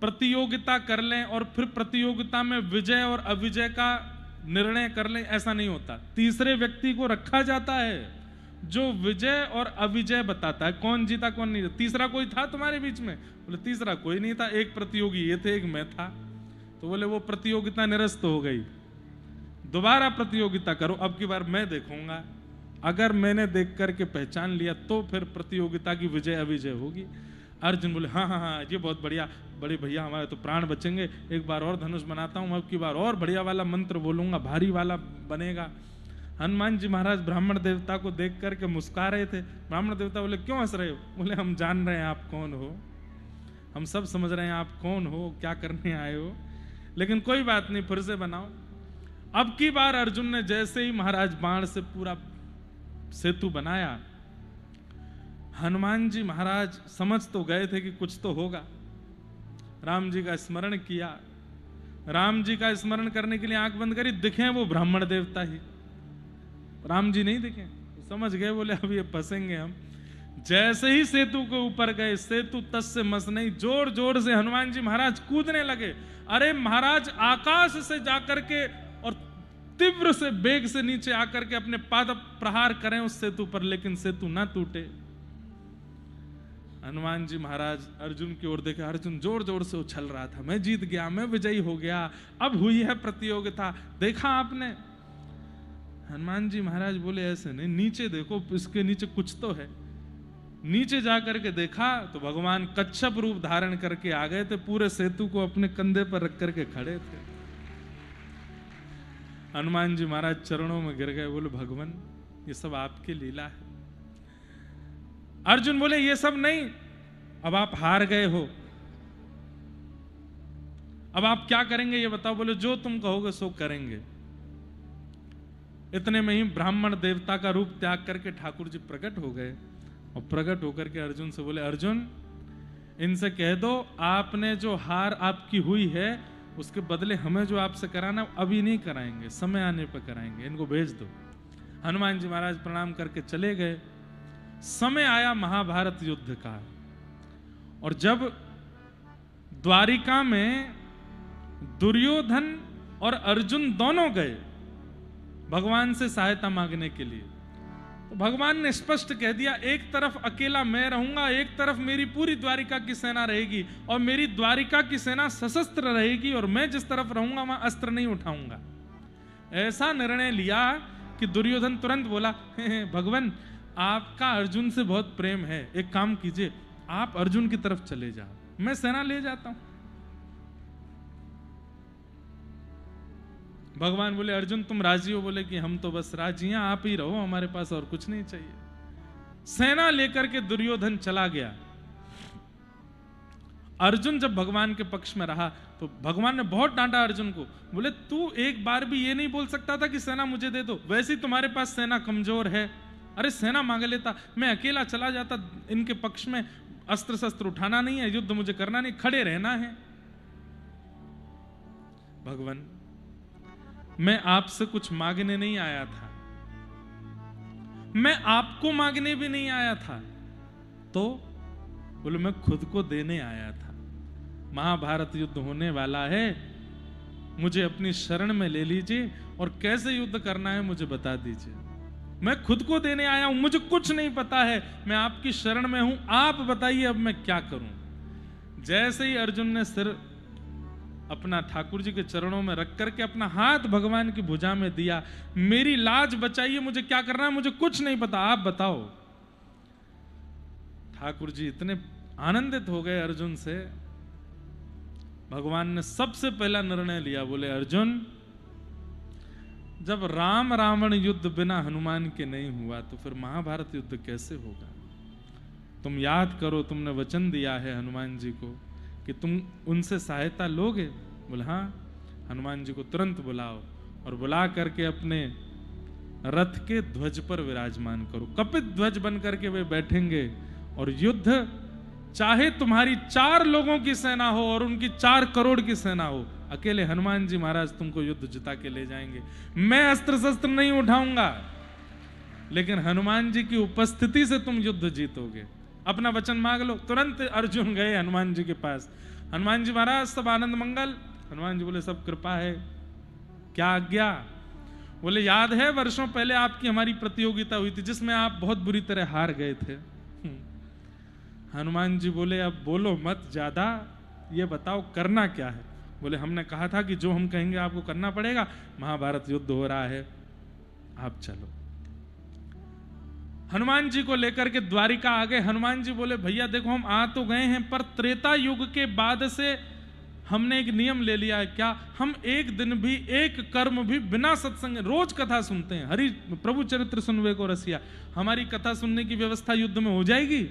प्रतियोगिता कर लें और फिर प्रतियोगिता में विजय और अविजय का निर्णय कर लें, ऐसा नहीं होता। तीसरे व्यक्ति को रखा जाता है जो विजय और अविजय बताता है, कौन जीता कौन नहीं जीता। तीसरा कोई था तुम्हारे बीच में? बोले तीसरा कोई नहीं था, एक प्रतियोगी ये थे, एक मैं था। तो बोले वो प्रतियोगिता निरस्त हो गई, दोबारा प्रतियोगिता करो, अब की बार मैं देखूंगा, अगर मैंने देख करके पहचान लिया तो फिर प्रतियोगिता की विजय अविजय होगी। अर्जुन बोले हाँ हाँ हाँ, ये बहुत बढ़िया, बड़े भैया हमारे तो प्राण बचेंगे, एक बार और धनुष बनाता हूं, अब की बार और बढ़िया वाला मंत्र बोलूंगा, भारी वाला बनेगा। हनुमान जी महाराज ब्राह्मण देवता को देख करके मुस्कुरा रहे थे। ब्राह्मण देवता बोले क्यों हंस रहे हो? बोले हम जान रहे हैं आप कौन हो, हम सब समझ रहे हैं आप कौन हो, क्या करने आए हो, लेकिन कोई बात नहीं, फिर से बनाओ। अब की बार अर्जुन ने जैसे ही महाराज बाण से पूरा सेतु बनाया, हनुमान जी महाराज समझ तो गए थे कि कुछ तो होगा। राम जी का स्मरण किया, राम जी का स्मरण करने के लिए आंख बंद करी, दिखे वो ब्राह्मण देवता ही, राम जी नहीं दिखे। समझ गए, बोले अब ये फंसेंगे हम। जैसे ही सेतु के ऊपर गए, सेतु तस से मस नहीं, जोर जोर से हनुमान जी महाराज कूदने लगे। अरे महाराज आकाश से जाकर के और तीव्र से वेग से नीचे आकर के अपने पाद प्रहार करें उस सेतु पर, लेकिन सेतु ना टूटे। हनुमान जी महाराज अर्जुन की ओर देखे, अर्जुन जोर जोर से उछल रहा था, मैं जीत गया, मैं विजयी हो गया, अब हुई है प्रतियोगिता, देखा आपने? हनुमान जी महाराज बोले ऐसे नहीं, नीचे देखो, इसके नीचे कुछ तो है। नीचे जाकर के देखा तो भगवान कच्छप रूप धारण करके आ गए थे, पूरे सेतु को अपने कंधे पर रख करके खड़े थे। हनुमान जी महाराज चरणों में गिर गए, बोले भगवान ये सब आपकी लीला है। अर्जुन बोले ये सब नहीं, अब आप हार गए हो, अब आप क्या करेंगे ये बताओ। बोले जो तुम कहोगे सो करेंगे। इतने में ही ब्राह्मण देवता का रूप त्याग करके ठाकुर जी प्रकट हो गए, और प्रकट होकर के अर्जुन से बोले अर्जुन इनसे कह दो आपने जो हार आपकी हुई है उसके बदले हमें जो आपसे कराना अभी नहीं कराएंगे, समय आने पर कराएंगे, इनको भेज दो। हनुमान जी महाराज प्रणाम करके चले गए। समय आया महाभारत युद्ध का, और जब द्वारिका में दुर्योधन और अर्जुन दोनों गए भगवान से सहायता मांगने के लिए, तो भगवान ने स्पष्ट कह दिया, एक तरफ अकेला मैं रहूंगा, एक तरफ मेरी पूरी द्वारिका की सेना रहेगी, और मेरी द्वारिका की सेना सशस्त्र रहेगी, और मैं जिस तरफ रहूंगा वहां अस्त्र नहीं उठाऊंगा। ऐसा निर्णय लिया कि दुर्योधन तुरंत बोला, भगवान आपका अर्जुन से बहुत प्रेम है, एक काम कीजिए, आप अर्जुन की तरफ चले जाओ, मैं सेना ले जाता हूं। भगवान बोले, अर्जुन तुम राजी हो? बोले कि हम तो बस राजी हैं, आप ही रहो, हमारे पास और कुछ नहीं चाहिए। सेना लेकर के दुर्योधन चला गया। अर्जुन जब भगवान के पक्ष में रहा तो भगवान ने बहुत डांटा अर्जुन को, बोले तू एक बार भी ये नहीं बोल सकता था कि सेना मुझे दे दो, वैसे ही तुम्हारे पास सेना कमजोर है, अरे सेना मांग लेता, मैं अकेला चला जाता, इनके पक्ष में अस्त्र शस्त्र उठाना नहीं है, युद्ध मुझे करना नहीं, खड़े रहना है। भगवान मैं आपसे कुछ मांगने नहीं आया था, मैं आपको मांगने भी नहीं आया था, तो बोले मैं खुद को देने आया था। महाभारत युद्ध होने वाला है, मुझे अपनी शरण में ले लीजिए और कैसे युद्ध करना है मुझे बता दीजिए, मैं खुद को देने आया हूं, मुझे कुछ नहीं पता है, मैं आपकी शरण में हूं, आप बताइए अब मैं क्या करूं। जैसे ही अर्जुन ने सिर अपना ठाकुर जी के चरणों में रख करके अपना हाथ भगवान की भुजा में दिया, मेरी लाज बचाइए, मुझे क्या करना है, मुझे कुछ नहीं पता, आप बताओ। ठाकुर जी इतने आनंदित हो गए अर्जुन से, भगवान ने सबसे पहला निर्णय लिया, बोले अर्जुन जब राम रावण युद्ध बिना हनुमान के नहीं हुआ तो फिर महाभारत युद्ध कैसे होगा। तुम याद करो, तुमने वचन दिया है हनुमान जी को कि तुम उनसे सहायता लोगे। बोले हाँ। हनुमान जी को तुरंत बुलाओ और बुला करके अपने रथ के ध्वज पर विराजमान करो, कपित ध्वज बन करके वे बैठेंगे और युद्ध चाहे तुम्हारी 4 लोगों की सेना हो और उनकी 4 करोड़ की सेना हो, अकेले हनुमान जी महाराज तुमको युद्ध जिता के ले जाएंगे। मैं अस्त्र शस्त्र नहीं उठाऊंगा, लेकिन हनुमान जी की उपस्थिति से तुम युद्ध जीतोगे, अपना वचन मांग लो। तुरंत अर्जुन गए हनुमान जी के पास, हनुमान जी महाराज सब आनंद मंगल। हनुमान जी बोले सब कृपा है, क्या आज्ञा। बोले याद है वर्षों पहले आपकी हमारी प्रतियोगिता हुई थी जिसमें आप बहुत बुरी तरह हार गए थे। हनुमान जी बोले अब बोलो मत ज्यादा, ये बताओ करना क्या है। बोले हमने कहा था कि जो हम कहेंगे आपको करना पड़ेगा, महाभारत युद्ध हो रहा है, आप चलो। हनुमान जी को लेकर के द्वारिका आ गए। हनुमान जी बोले भैया देखो हम आ तो गए हैं, पर त्रेता युग के बाद से हमने एक नियम ले लिया है, क्या हम एक दिन भी एक कर्म भी बिना सत्संग, रोज कथा सुनते हैं, हरि प्रभु चरित्र सुनवे को रसिया, हमारी कथा सुनने की व्यवस्था युद्ध में हो जाएगी।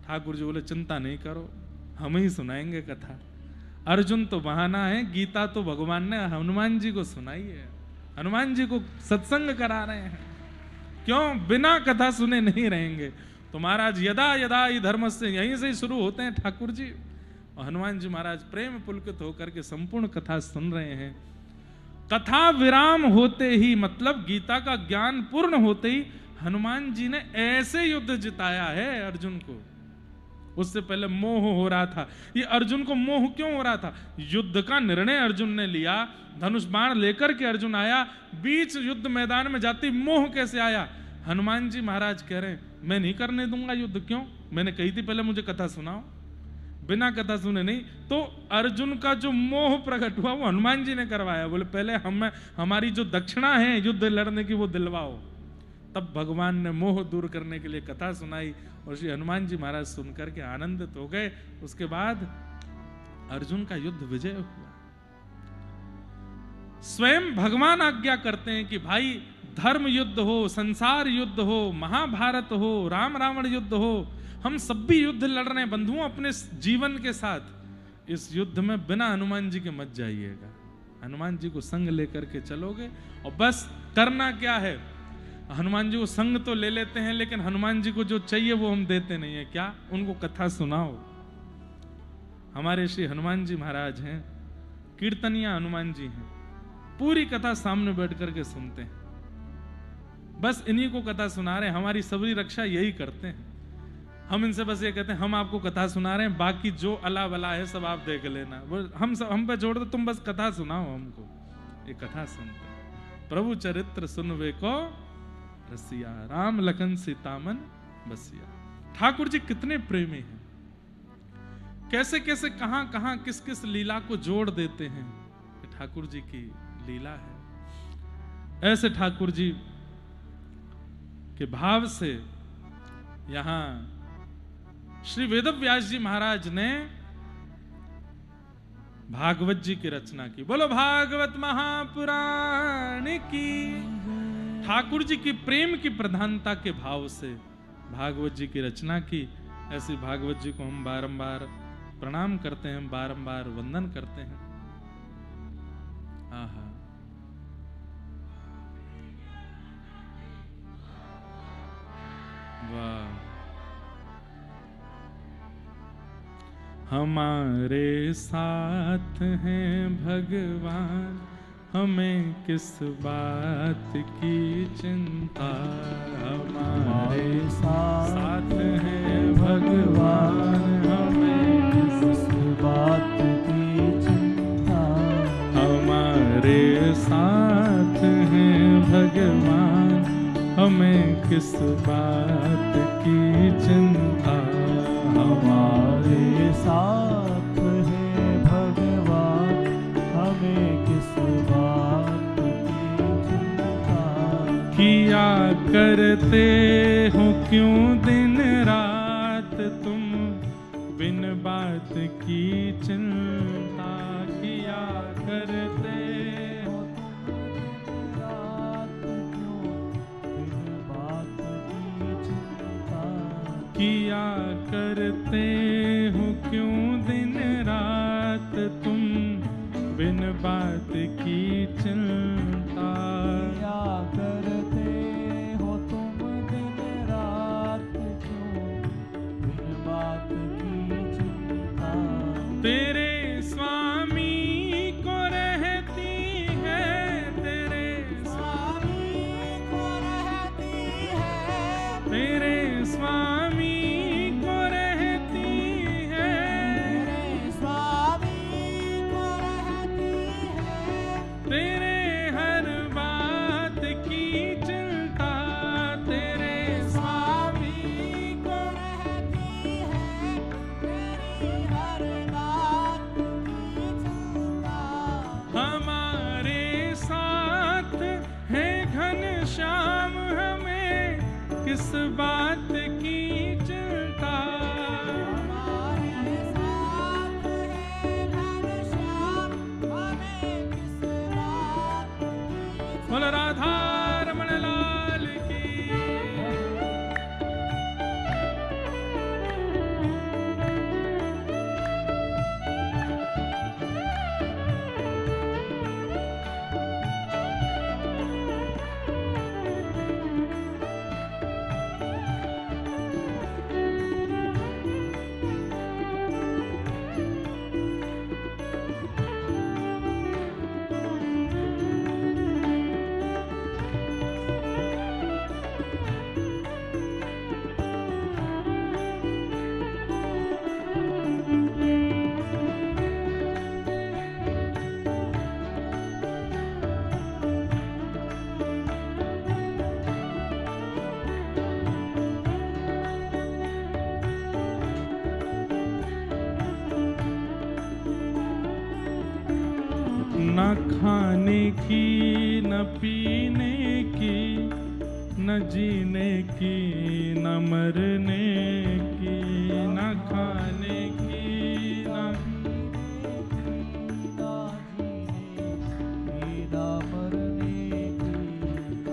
ठाकुर जी बोले चिंता नहीं करो, हम ही सुनाएंगे कथा। अर्जुन तो बहाना है, गीता तो भगवान ने हनुमान जी को सुनाई है, हनुमान जी को सत्संग करा रहे हैं, क्यों बिना कथा सुने नहीं रहेंगे। तो महाराज यदा यदा ही धर्म से यहीं से ही शुरू होते हैं ठाकुर जी, और हनुमान जी महाराज प्रेम पुलकित होकर के संपूर्ण कथा सुन रहे हैं। कथा विराम होते ही, मतलब गीता का ज्ञान पूर्ण होते ही हनुमान जी ने ऐसे युद्ध जिताया है अर्जुन को। उससे पहले मोह हो रहा था, ये अर्जुन को मोह क्यों हो रहा था, युद्ध का निर्णय अर्जुन ने लिया, धनुष बाण लेकर के अर्जुन आया, बीच युद्ध मैदान में जाती मोह कैसे आया। हनुमान जी महाराज कह रहे हैं मैं नहीं करने दूंगा युद्ध, क्यों, मैंने कही थी पहले मुझे कथा सुनाओ, बिना कथा सुने नहीं। तो अर्जुन का जो मोह प्रकट हुआ वो हनुमान जी ने करवाया। बोले पहले हमारी जो दक्षिणा है युद्ध लड़ने की वो दिलवाओ। तब भगवान ने मोह दूर करने के लिए कथा सुनाई और श्री हनुमान जी महाराज सुनकर के आनंदित हो गए। उसके बाद अर्जुन का युद्ध विजय हुआ। स्वयं भगवान आज्ञा करते हैं कि भाई धर्म युद्ध हो, संसार युद्ध हो, महाभारत हो, राम रावण युद्ध हो, हम सब भी युद्ध लड़ रहे हैं बंधुओं अपने जीवन के साथ, इस युद्ध में बिना हनुमान जी के मत जाइएगा, हनुमान जी को संग लेकर के चलोगे। और बस करना क्या है, हनुमान जी को संग तो ले लेते हैं लेकिन हनुमान जी को जो चाहिए वो हम देते नहीं है, क्या, उनको कथा सुनाओ। हमारे श्री हनुमान जी महाराज हैं, कीर्तनिया हनुमान जी हैं, पूरी कथा सामने बैठ करके सुनते हैं, बस इन्हीं को कथा सुना रहे हैं, हमारी सबरी रक्षा यही करते हैं। हम इनसे बस ये कहते हैं हम आपको कथा सुना रहे हैं, बाकी जो अला वला है सब आप देख लेना, वो हम पे छोड़ दो, तुम बस कथा सुनाओ हमको। ये कथा सुनते, प्रभु चरित्र सुनवे को रसिया, राम लखन सीता मन बसिया। ठाकुर जी कितने प्रेमी हैं, कैसे कैसे कहां कहां किस किस लीला को जोड़ देते हैं, ठाकुर जी की लीला है। ऐसे ठाकुर जी के भाव से यहां श्री वेदव्यास जी महाराज ने भागवत जी की रचना की। बोलो भागवत महापुराण की। ठाकुर जी की प्रेम की प्रधानता के भाव से भागवत जी की रचना की। ऐसी भागवत जी को हम बारंबार प्रणाम करते हैं, बारंबार वंदन करते हैं। आहा, वाह। हमारे साथ हैं भगवान, हमें किस बात की चिंता। हमारे साथ हैं भगवान, हमें किस बात की चिंता। हमारे साथ हैं भगवान, हमें किस बात की चिंता। हमारे साथ है भगवान, हमें किस बात की चिंता। किया करते हो क्यों दिन रात तुम बिन बात की चिंता। किया करते हो दिन रात क्यों बिन बात की चिंता। किया करते हो क्यों दिन रात तुम बिन बात की चिंता। क्या करते हो तुम दिन रात क्यों बिन बात की चिंता। तेरे स्वामी को रहती है, तेरे स्वामी को रहती है, तेरे स्वामी को रहती है। तेरे स्वामी को रहती है। तेरे हर बात की चिंता, तेरे स्वामी को रहती है, तेरी हर बात की चिंता। हमारे साथ है घनश्याम, हमें किस बात की चिंता। हमारे साथ है घनश्याम, हमें किस बात की। बोल राधा रमण लाल की। न खाने की न पीने की, न जीने की न मरने की। न खाने की न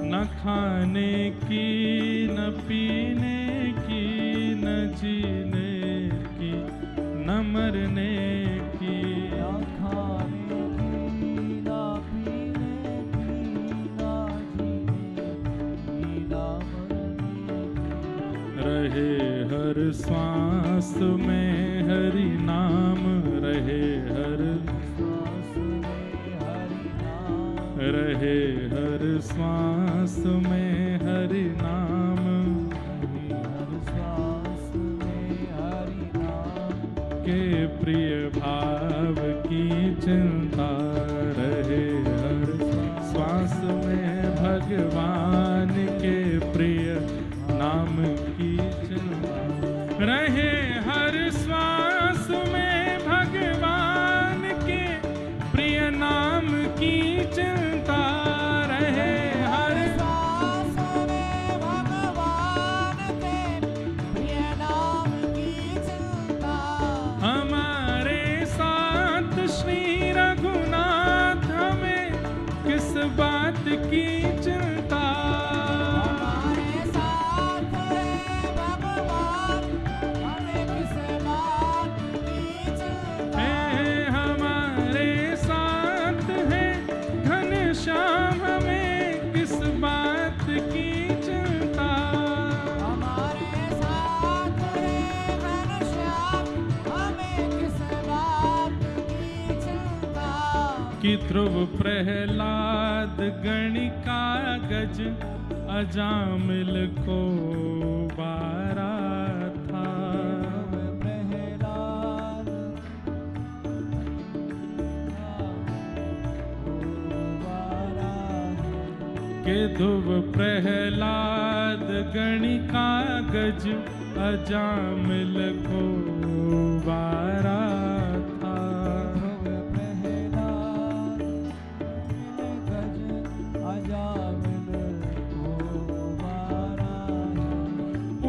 न खाने की न पीने की, न जीने की न मरने की। रहे हर श्वास में हरि नाम, रहे हर रहे हर श्वास में हरि नाम। के प्रिय भाव की चिंता, रहे हर श्वास में भगवान के की चिंता। हमारे साथ है भगवान, हमें किस बात की चिंता। हे हमारे साथ है घनश्याम, हमें किस बात की चिंता। हमारे साथ है घनश्याम, हमें किस बात की चिंता। कि ध्रुव प्रहलाद गणिका गज अजामिल को बारा था। प्रहलाद के ध्रुव प्रहलाद गणिका गज अजामिल को बारा था।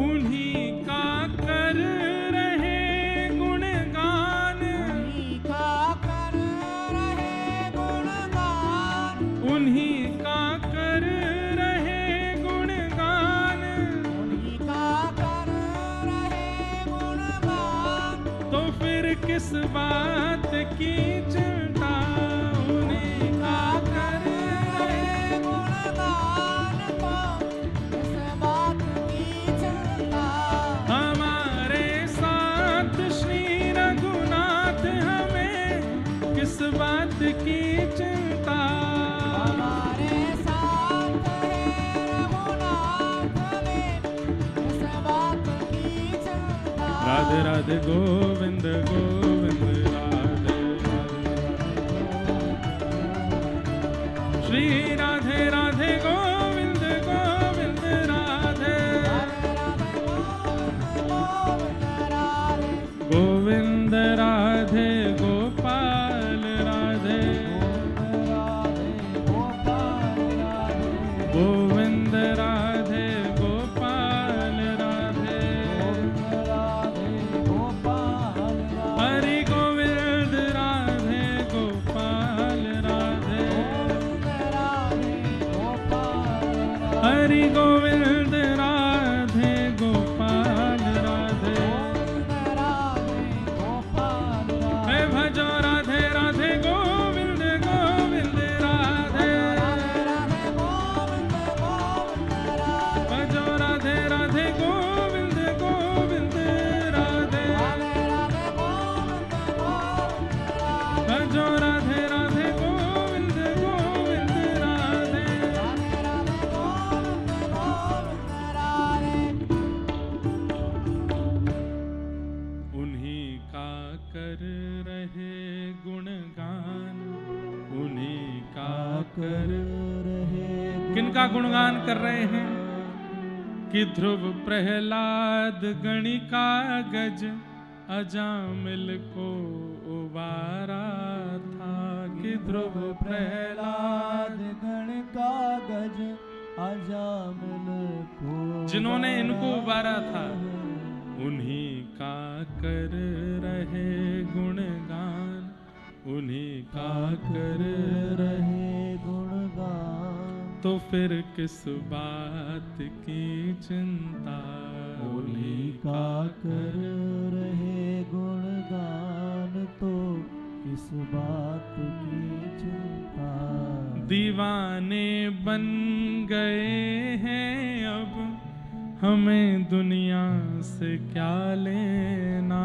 उन्हीं का कर रहे गुणगान, उन्हीं का कर रहे गुणगान, उन्हीं का कर रहे गुणगान। उन्हीं का कर रहे गुणगान। तो फिर किस बात की चिंता। उन्हीं का कर रहे गुणगान, तो किस बात की चिंता। हमारे साथ श्री रघुनाथ, हमें किस बात की चिंता। हमारे साथ है रघुनाथ में, किस बात की चिंता। राधे राधे गोविंद गोविंद राधे श्री राधे राधे गोविंद गोविंद राधे। गोविंद राधे गोपाल राधे, गोविंद राधे गोपाल राधे। हरि गोविंद राधे गोपाल राधे, हरि गोविंद राधे गोपाल राधे। हे भजो राधे राधे गोविंद गोविंद राधे, भजो राधे राधे गोविंद गोविंद राधे, भजो राधे राधे गोविंद गोविंद राधे। उन्हीं का कर रहे गुणगान, उन्हीं का कर किनका गुणगान कर रहे हैं। कि ध्रुव प्रहलाद गणिका गज अजामिल को उबारा था। कि ध्रुव प्रहलाद गण कागज अजामिल को, जिन्होंने इनको उबारा था, उन्हीं का कर रहे गुणगान, उन्हीं का कर रहे गुणगान। तो फिर किस बात की चिंता। उन्हीं का कर रहे गुणगान, तो किस बात की चिंता। दीवाने बन गए हैं अब, हमें दुनिया से क्या लेना।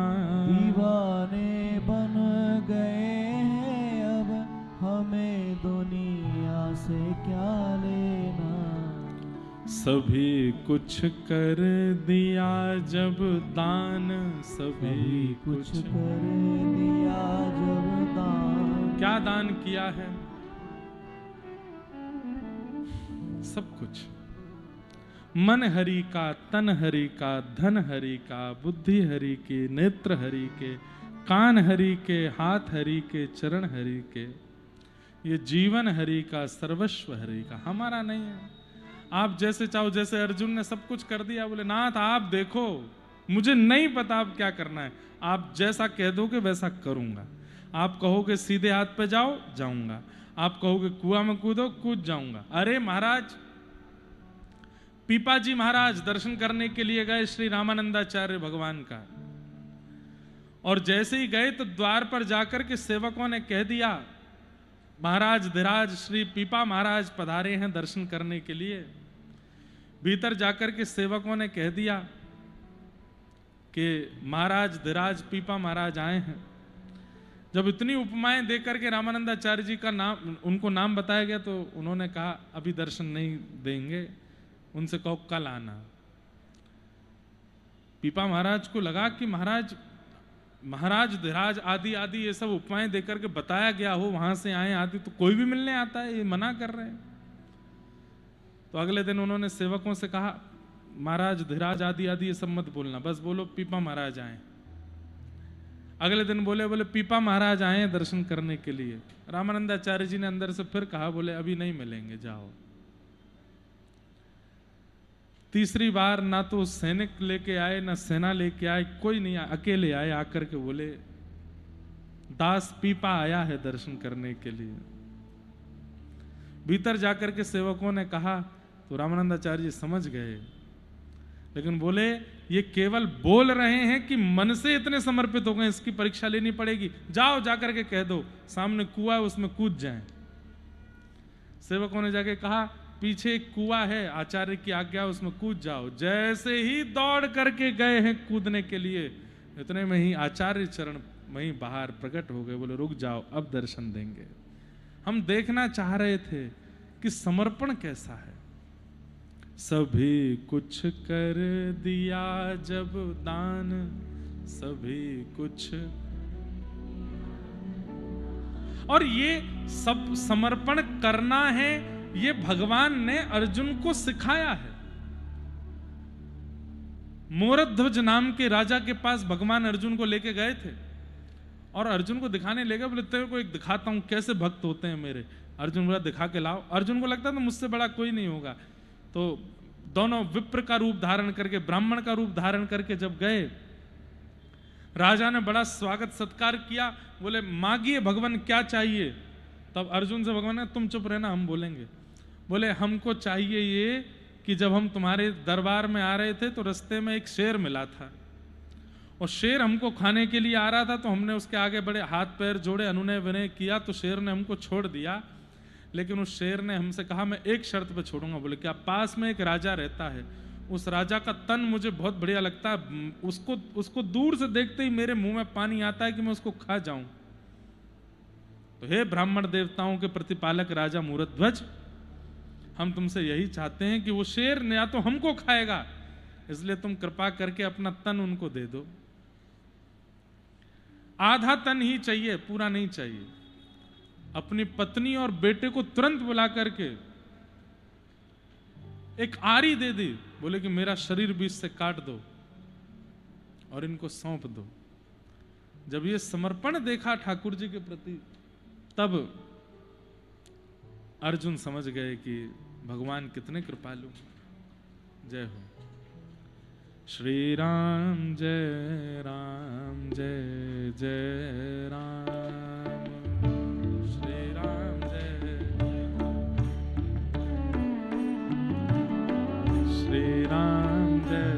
दीवाने बन गए हैं अब, हमें दुनिया से क्या लेना। सभी कुछ कर दिया जब दान, सभी कुछ कर दिया जब दान। क्या दान किया है। सब कुछ। मन हरि का, तन हरि का, धन हरि का, बुद्धि हरि की, नेत्र हरि के, कान हरि के, हाथ हरि के, चरण हरि के। ये जीवन हरि का, सर्वस्व हरि का, हमारा नहीं है। आप जैसे चाहो, जैसे अर्जुन ने सब कुछ कर दिया, बोले नाथ आप देखो, मुझे नहीं पता आप क्या करना है, आप जैसा कह दोगे वैसा करूंगा। आप कहोगे सीधे हाथ पे जाओ, जाऊंगा। आप कहोगे कुआं में कूदो, कूद जाऊंगा। अरे महाराज, पीपा जी महाराज दर्शन करने के लिए गए श्री रामानंदाचार्य भगवान का, और जैसे ही गए तो द्वार पर जाकर के सेवकों ने कह दिया, महाराज धीराज श्री पीपा महाराज पधारे हैं दर्शन करने के लिए। भीतर जाकर के सेवकों ने कह दिया कि महाराज धीराज पीपा महाराज आए हैं। जब इतनी उपमाएं देकर के रामानंदाचार्य जी का नाम, उनको नाम बताया गया, तो उन्होंने कहा अभी दर्शन नहीं देंगे, उनसे कहो कल आना। पीपा महाराज को लगा कि महाराज धीराज आदि आदि ये सब उपमाएं देकर के बताया गया हो, वहां से आए आदि, तो कोई भी मिलने आता है, ये मना कर रहे हैं। तो अगले दिन उन्होंने सेवकों से कहा, महाराज धीराज आदि आदि ये सब मत बोलना, बस बोलो पीपा महाराज आए। अगले दिन बोले पीपा महाराज आए दर्शन करने के लिए। रामानंदाचार्य जी ने अंदर से फिर कहा, बोले अभी नहीं मिलेंगे, जाओ। तीसरी बार ना तो सैनिक लेके आए, ना सेना लेके आए, कोई नहीं आया, अकेले आए। आकर के बोले, दास पीपा आया है दर्शन करने के लिए। भीतर जाकर के सेवकों ने कहा, तो रामानंदाचार्य जी समझ गए, लेकिन बोले ये केवल बोल रहे हैं कि मन से इतने समर्पित हो गए, इसकी परीक्षा लेनी पड़ेगी। जाओ जाकर के कह दो सामने कुआं है, उसमें कूद जाएं। सेवकों ने जाके कहा, पीछे एक कुआं है, आचार्य की आज्ञा, उसमें कूद जाओ। जैसे ही दौड़ करके गए हैं कूदने के लिए, इतने में ही आचार्य चरण वहीं बाहर प्रकट हो गए। बोले रुक जाओ, अब दर्शन देंगे। हम देखना चाह रहे थे कि समर्पण कैसा है। सभी कुछ कर दिया जब दान, सभी कुछ, और ये सब समर्पण करना है, ये भगवान ने अर्जुन को सिखाया है। मोरध्वज नाम के राजा के पास भगवान अर्जुन को लेके गए थे, और अर्जुन को दिखाने ले गए। बोले तेरे को एक दिखाता हूं कैसे भक्त होते हैं मेरे। अर्जुन बोला दिखा के लाओ। अर्जुन को लगता था मुझसे बड़ा कोई नहीं होगा, तो दोनों विप्र का रूप धारण करके, ब्राह्मण का रूप धारण करके जब गए, राजा ने बड़ा स्वागत सत्कार किया। बोले मांगिए भगवान क्या चाहिए। तब अर्जुन से भगवान ने, तुम चुप रहना, हम बोलेंगे। बोले हमको चाहिए ये कि जब हम तुम्हारे दरबार में आ रहे थे तो रास्ते में एक शेर मिला था, और शेर हमको खाने के लिए आ रहा था, तो हमने उसके आगे बड़े हाथ पैर जोड़े, अनुनय विनय किया, तो शेर ने हमको छोड़ दिया। लेकिन उस शेर ने हमसे कहा मैं एक शर्त पे छोड़ूंगा। बोले क्या? पास में एक राजा रहता है, उस राजा का तन मुझे बहुत बढ़िया लगता है, उसको दूर से देखते ही मेरे मुंह में पानी आता है कि मैं उसको खा जाऊं। तो हे ब्राह्मण देवताओं के प्रतिपालक राजा मूरध्वज, हम तुमसे यही चाहते हैं कि वो शेर या तो हमको खाएगा, इसलिए तुम कृपा करके अपना तन उनको दे दो। आधा तन ही चाहिए, पूरा नहीं चाहिए। अपनी पत्नी और बेटे को तुरंत बुला करके एक आरी दे दी। बोले कि मेरा शरीर बीच से काट दो और इनको सौंप दो। जब ये समर्पण देखा ठाकुर जी के प्रति, तब अर्जुन समझ गए कि भगवान कितने कृपालु। जय हो। श्री राम जय राम जय जय राम, श्री राम जय, श्री राम जय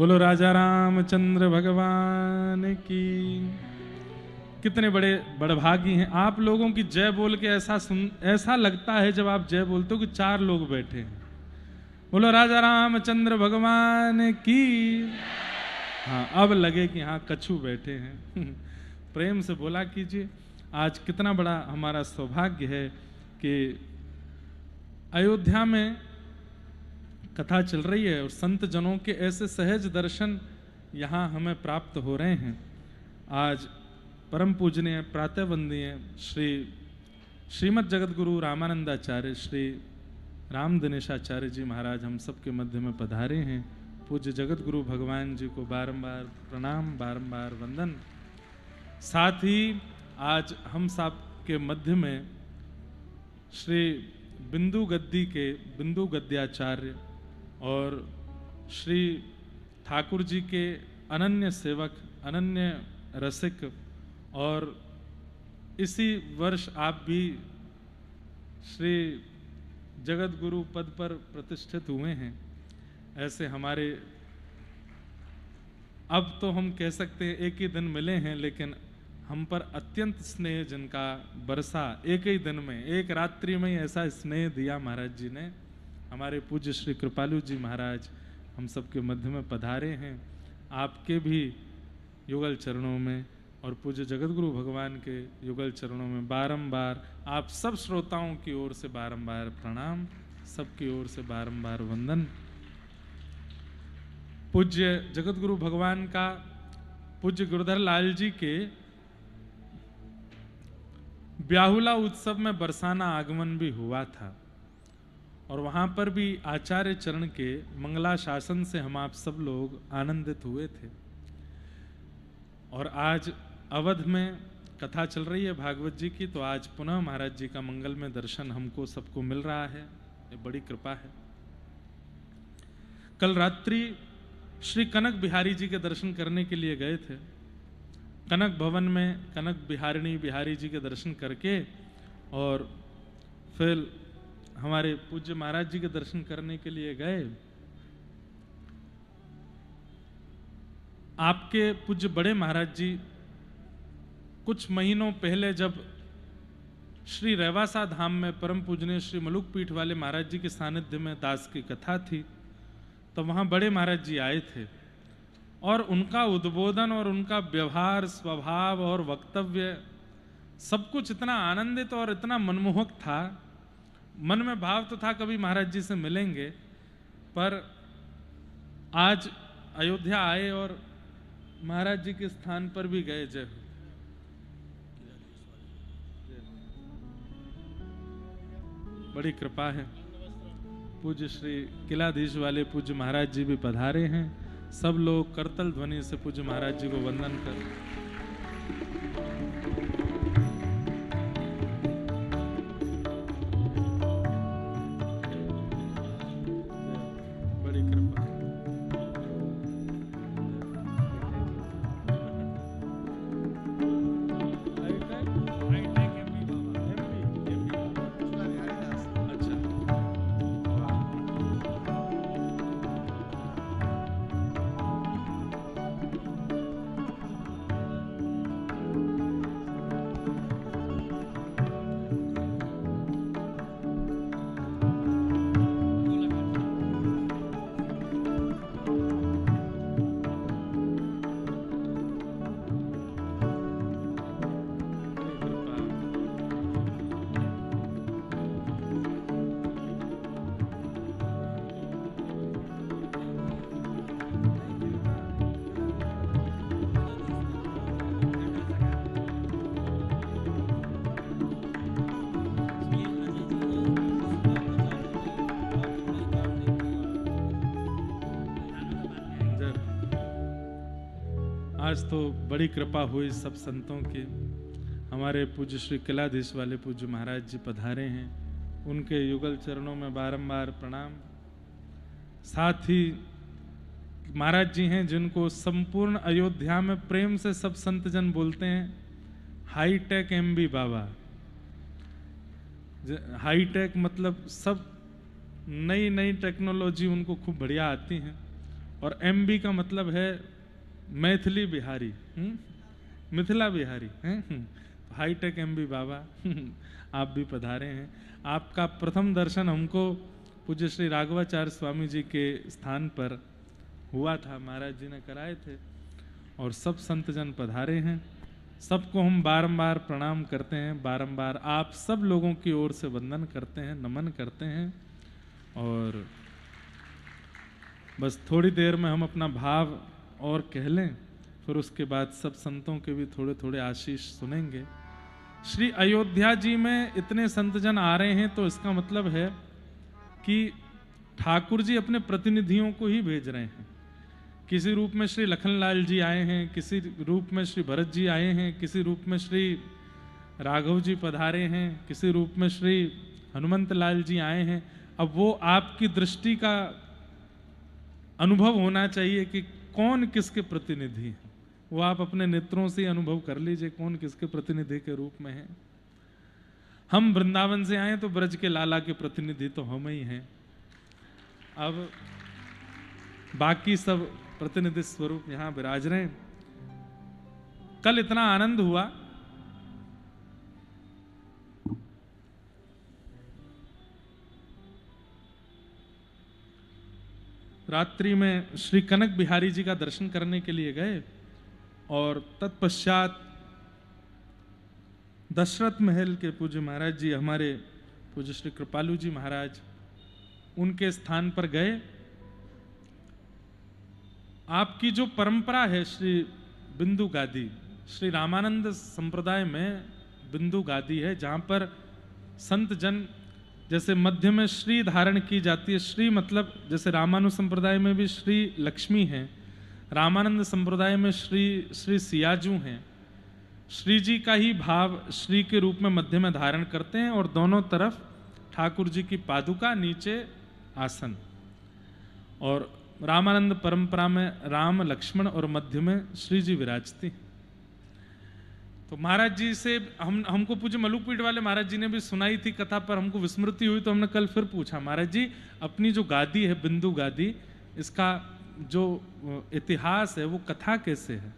बोलो राजा रामचंद्र भगवान की। कितने बड़े बड़भागी हैं आप लोगों की जय बोल के। ऐसा लगता है जब आप जय बोलते हो कि 4 लोग बैठे हैं। बोलो राजा रामचंद्र भगवान की। हाँ, अब लगे कि हाँ कछु बैठे हैं। प्रेम से बोला कीजिए। आज कितना बड़ा हमारा सौभाग्य है कि अयोध्या में कथा चल रही है और संत जनों के ऐसे सहज दर्शन यहाँ हमें प्राप्त हो रहे हैं। आज परम पूजनीय प्रातः वंदनीय श्रीमद् जगत गुरु रामानंदाचार्य श्री राम दिनेशाचार्य जी महाराज हम सबके मध्य में पधारे हैं। पूज्य जगत गुरु भगवान जी को बारंबार प्रणाम, बारंबार वंदन। साथ ही आज हम सब के मध्य में श्री बिंदु गद्दी के बिंदु गद्याचार्य और श्री ठाकुर जी के अनन्य सेवक, अनन्य रसिक, और इसी वर्ष आप भी श्री जगत गुरु पद पर प्रतिष्ठित हुए हैं। ऐसे हमारे, अब तो हम कह सकते हैं एक ही दिन मिले हैं, लेकिन हम पर अत्यंत स्नेह जिनका बरसा, एक ही दिन में, एक रात्रि में ही ऐसा स्नेह दिया महाराज जी ने। हमारे पूज्य श्री कृपालु जी महाराज हम सबके मध्य में पधारे हैं। आपके भी युगल चरणों में और पूज्य जगत गुरु भगवान के युगल चरणों में बारंबार आप सब श्रोताओं की ओर से बारंबार प्रणाम, सबकी ओर से बारंबार वंदन। पूज्य जगत गुरु भगवान का पूज्य गुरुधर लाल जी के ब्याहुला उत्सव में बरसाना आगमन भी हुआ था और वहां पर भी आचार्य चरण के मंगला शासन से हम आप सब लोग आनंदित हुए थे। और आज अवध में कथा चल रही है भागवत जी की, तो आज पुनः महाराज जी का मंगल में दर्शन हमको सबको मिल रहा है, ये बड़ी कृपा है। कल रात्रि श्री कनक बिहारी जी के दर्शन करने के लिए गए थे। कनक भवन में कनक बिहारिणी बिहारी जी के दर्शन करके और फिर हमारे पूज्य महाराज जी के दर्शन करने के लिए गए। आपके पूज्य बड़े महाराज जी कुछ महीनों पहले जब श्री रेवासा धाम में परम पूजनीय श्री मलुक पीठ वाले महाराज जी के सानिध्य में दास की कथा थी, तो वहां बड़े महाराज जी आए थे और उनका उद्बोधन और उनका व्यवहार, स्वभाव और वक्तव्य सब कुछ इतना आनंदित और इतना मनमोहक था। मन में भाव तो था कभी महाराज जी से मिलेंगे, पर आज अयोध्या आए और महाराज जी के स्थान पर भी गए। जय हो। बड़ी कृपा है। पूज्य श्री किलाधीश वाले पूज्य महाराज जी भी पधारे हैं। सब लोग करतल ध्वनि से पूज्य महाराज जी को वंदन कर। बड़ी कृपा। आज तो बड़ी कृपा हुई सब संतों की। हमारे पूज्य श्री किलाधीश वाले पूज्य महाराज जी पधारे हैं, उनके युगल चरणों में बारंबार प्रणाम। साथ ही महाराज जी हैं जिनको संपूर्ण अयोध्या में प्रेम से सब संतजन बोलते हैं हाईटेक एमबी बाबा। हाईटेक मतलब सब नई नई टेक्नोलॉजी उनको खूब बढ़िया आती हैं, और एमबी का मतलब है मैथिली बिहारी, मिथिला बिहारी हैं। हाईटेक एमबी बाबा आप भी पधारे हैं। आपका प्रथम दर्शन हमको पूज्य श्री राघवाचार्य स्वामी जी के स्थान पर हुआ था, महाराज जी ने कराए थे। और सब संतजन पधारे हैं। सबको हम बारंबार प्रणाम करते हैं, बारंबार आप सब लोगों की ओर से वंदन करते हैं, नमन करते हैं। और बस थोड़ी देर में हम अपना भाव और कह लें, फिर उसके बाद सब संतों के भी थोड़े थोड़े आशीष सुनेंगे। श्री अयोध्या जी में इतने संतजन आ रहे हैं तो इसका मतलब है कि ठाकुर जी अपने प्रतिनिधियों को ही भेज रहे हैं। किसी रूप में श्री लखनलाल जी आए हैं, किसी रूप में श्री भरत जी आए हैं, किसी रूप में श्री राघव जी पधारे हैं, किसी रूप में श्री हनुमंत लाल जी आए हैं। अब वो आपकी दृष्टि का अनुभव होना चाहिए कि कौन किसके प्रतिनिधि हैं, वो आप अपने नेत्रों से अनुभव कर लीजिए कौन किसके प्रतिनिधि के रूप में है। हम वृंदावन से आए तो ब्रज के लाला के प्रतिनिधि तो हम ही हैं। अब बाकी सब प्रतिनिधि स्वरूप यहां विराज रहे हैं। कल इतना आनंद हुआ, रात्रि में श्री कनक बिहारी जी का दर्शन करने के लिए गए और तत्पश्चात दशरथ महल के पूज्य महाराज जी, हमारे पूज्य श्री कृपालु जी महाराज, उनके स्थान पर गए। आपकी जो परंपरा है श्री बिंदु गादी, श्री रामानंद संप्रदाय में बिंदु गादी है जहां पर संत जन जैसे मध्य में श्री धारण की जाती है। श्री मतलब जैसे रामानु संप्रदाय में भी श्री लक्ष्मी है, रामानंद संप्रदाय में श्री सियाजू हैं। श्री जी का ही भाव श्री के रूप में मध्य में धारण करते हैं और दोनों तरफ ठाकुर जी की पादुका, नीचे आसन। और रामानंद परंपरा में राम, लक्ष्मण और मध्य में श्री जी विराजती। तो महाराज जी से हमको पूज्य मलुकपीठ वाले महाराज जी ने भी सुनाई थी कथा, पर हमको विस्मृति हुई तो हमने कल फिर पूछा, महाराज जी अपनी जो गादी है बिंदु गादी, इसका जो इतिहास है वो कथा कैसे है?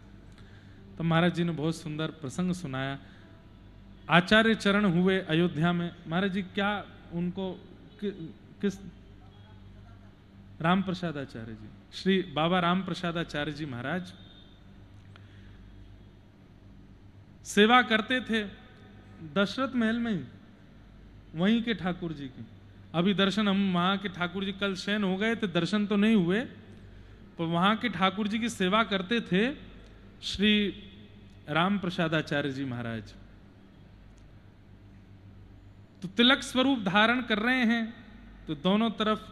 तो महाराज जी ने बहुत सुंदर प्रसंग सुनाया। आचार्य चरण हुए अयोध्या में, महाराज जी क्या उनको किस राम प्रसाद आचार्य जी, श्री बाबा राम प्रसाद आचार्य जी महाराज सेवा करते थे दशरथ महल में ही, वहीं के ठाकुर जी की। अभी दर्शन हम वहां के ठाकुर जी कल शयन हो गए थे, दर्शन तो नहीं हुए, पर वहां के ठाकुर जी की सेवा करते थे श्री राम प्रसाद आचार्य जी महाराज। तो तिलक स्वरूप धारण कर रहे हैं, तो दोनों तरफ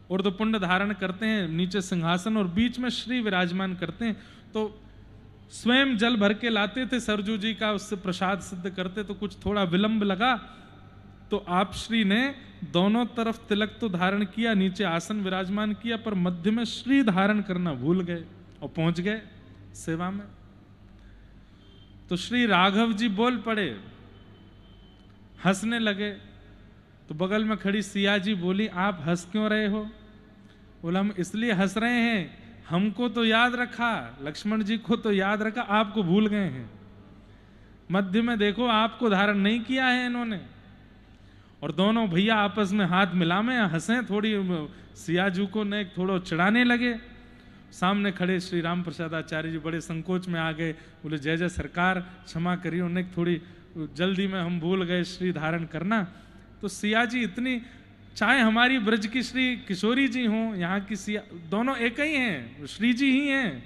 ऊर्ध्वपुंड धारण करते हैं, नीचे सिंहासन और बीच में श्री विराजमान करते हैं। तो स्वयं जल भर के लाते थे सरजू जी का, उससे प्रसाद सिद्ध करते, तो कुछ थोड़ा विलंब लगा तो आप श्री ने दोनों तरफ तिलक तो धारण किया, नीचे आसन विराजमान किया, पर मध्य में श्री धारण करना भूल गए और पहुंच गए सेवा में। तो श्री राघव जी बोल पड़े, हंसने लगे। तो बगल में खड़ी सिया जी बोली, आप हंस क्यों रहे हो? बोला हम इसलिए हंस रहे हैं, हमको तो याद रखा, लक्ष्मण जी को तो याद रखा, आपको भूल गए हैं। मध्य में देखो आपको धारण नहीं किया है इन्होंने। और दोनों भैया आपस में हाथ मिला में हंसे, थोड़ी सियाजू को ने थोड़ा चिढ़ाने लगे। सामने खड़े श्री राम प्रसाद आचार्य जी बड़े संकोच में आ गए, बोले जय जय सरकार, क्षमा करिए, उन्हें थोड़ी जल्दी में हम भूल गए श्री धारण करना। तो सिया जी इतनी, चाहे हमारी ब्रज की श्री किशोरी जी हों, यहाँ की सिया, दोनों एक ही हैं, श्री जी ही हैं।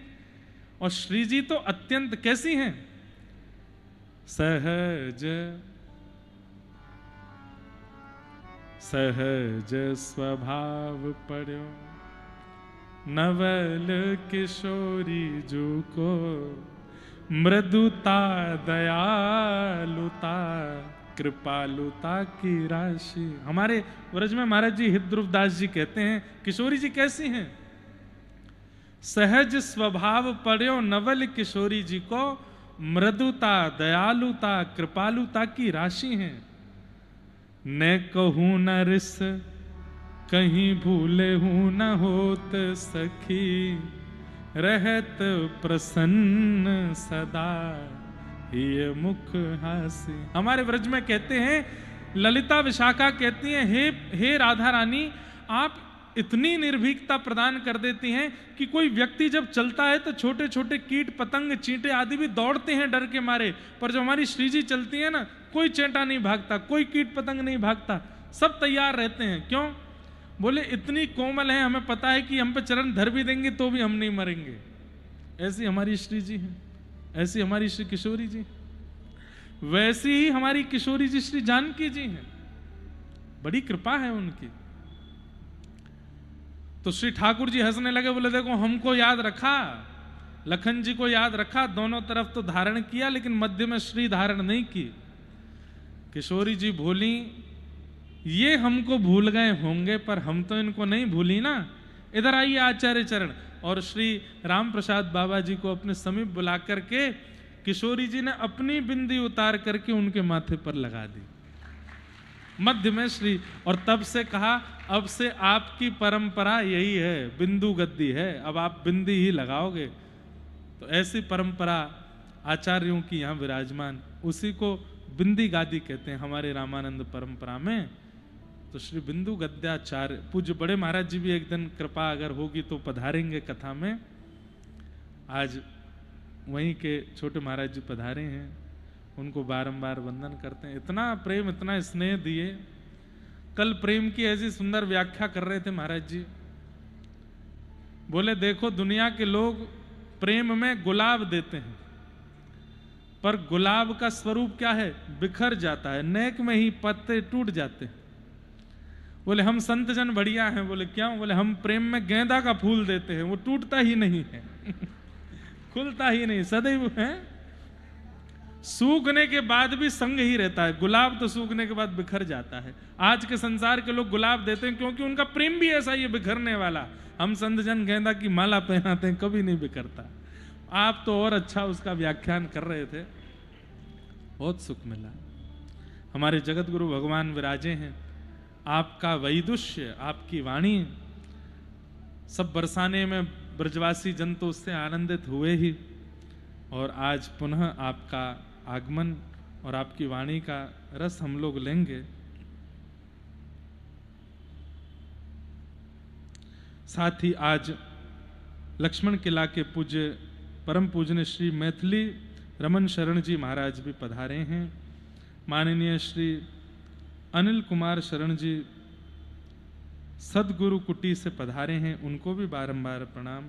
और श्री जी तो अत्यंत कैसी हैं? सहज सहज स्वभाव पड़ो, नवल किशोरी जू को, मृदुता दयालुता कृपालुता की राशि। हमारे व्रज में महाराज जी हितध्रुवदास जी कहते हैं किशोरी जी कैसी हैं? सहज स्वभाव पड़ो नवल किशोरी जी को, मृदुता दयालुता कृपालुता की राशि हैं। न कहूं न रिस कहीं भूले हूं न होत सखी, रहत प्रसन्न सदा ये मुख हासी। हमारे व्रज में कहते हैं, ललिता विशाखा कहती हैं, हे राधा रानी, आप इतनी निर्भीकता प्रदान कर देती हैं कि कोई व्यक्ति जब चलता है तो छोटे छोटे कीट पतंग चींटे आदि भी दौड़ते हैं डर के मारे, पर जब हमारी श्री जी चलती है ना, कोई चेंटा नहीं भागता, कोई कीट पतंग नहीं भागता, सब तैयार रहते हैं। क्यों? बोले इतनी कोमल है, हमें पता है कि हम पे चरण धर भी देंगे तो भी हम नहीं मरेंगे। ऐसी हमारी श्री जी है, ऐसी हमारी श्री किशोरी जी, वैसी ही हमारी किशोरी जी श्री जानकी जी हैं। बड़ी कृपा है उनकी। तो श्री ठाकुर जी हंसने लगे, बोले देखो हमको याद रखा, लखन जी को याद रखा, दोनों तरफ तो धारण किया लेकिन मध्य में श्री धारण नहीं की। किशोरी जी भूली, ये हमको भूल गए होंगे पर हम तो इनको नहीं भूली ना। इधर आइए आचार्य चरण। और श्री राम प्रसाद बाबा जी को अपने समीप बुला करके किशोरी जी ने अपनी बिंदी उतार करके उनके माथे पर लगा दी, मध्य में श्री। और तब से कहा अब से आपकी परंपरा यही है, बिंदु गद्दी है, अब आप बिंदी ही लगाओगे। तो ऐसी परंपरा आचार्यों की यहाँ विराजमान, उसी को बिंदी गादी कहते हैं हमारे रामानंद परंपरा में। तो श्री बिंदु गद्याचार्य पूज्य बड़े महाराज जी भी एक दिन कृपा अगर होगी तो पधारेंगे कथा में। आज वहीं के छोटे महाराज जी पधारे हैं, उनको बारंबार वंदन करते हैं। इतना प्रेम इतना स्नेह दिए। कल प्रेम की ऐसी सुंदर व्याख्या कर रहे थे महाराज जी, बोले देखो दुनिया के लोग प्रेम में गुलाब देते हैं, पर गुलाब का स्वरूप क्या है? बिखर जाता है, नेक में ही पत्ते टूट जाते हैं। बोले हम संत जन बढ़िया हैं। बोले क्यों? बोले हम प्रेम में गेंदा का फूल देते हैं, वो टूटता ही नहीं है खुलता ही नहीं, सदैव है, सूखने के बाद भी संग ही रहता है। गुलाब तो सूखने के बाद बिखर जाता है। आज के संसार के लोग गुलाब देते हैं क्योंकि उनका प्रेम भी ऐसा ही है, बिखरने वाला। हम संत जन गेंदा की माला पहनाते हैं, कभी नहीं बिखरता। आप तो और अच्छा उसका व्याख्यान कर रहे थे, बहुत सुख मिला। हमारे जगत गुरु भगवान विराजे हैं, आपका वैदुष्य, आपकी वाणी सब बरसाने में ब्रजवासी जन तो उससे आनंदित हुए ही, और आज पुनः आपका आगमन और आपकी वाणी का रस हम लोग लेंगे। साथ ही आज लक्ष्मण किला के पूज्य परम पूजनीय श्री मैथिली रमन शरण जी महाराज भी पधारे हैं। माननीय श्री अनिल कुमार शरण जी सदगुरु कुटी से पधारे हैं, उनको भी बारंबार प्रणाम।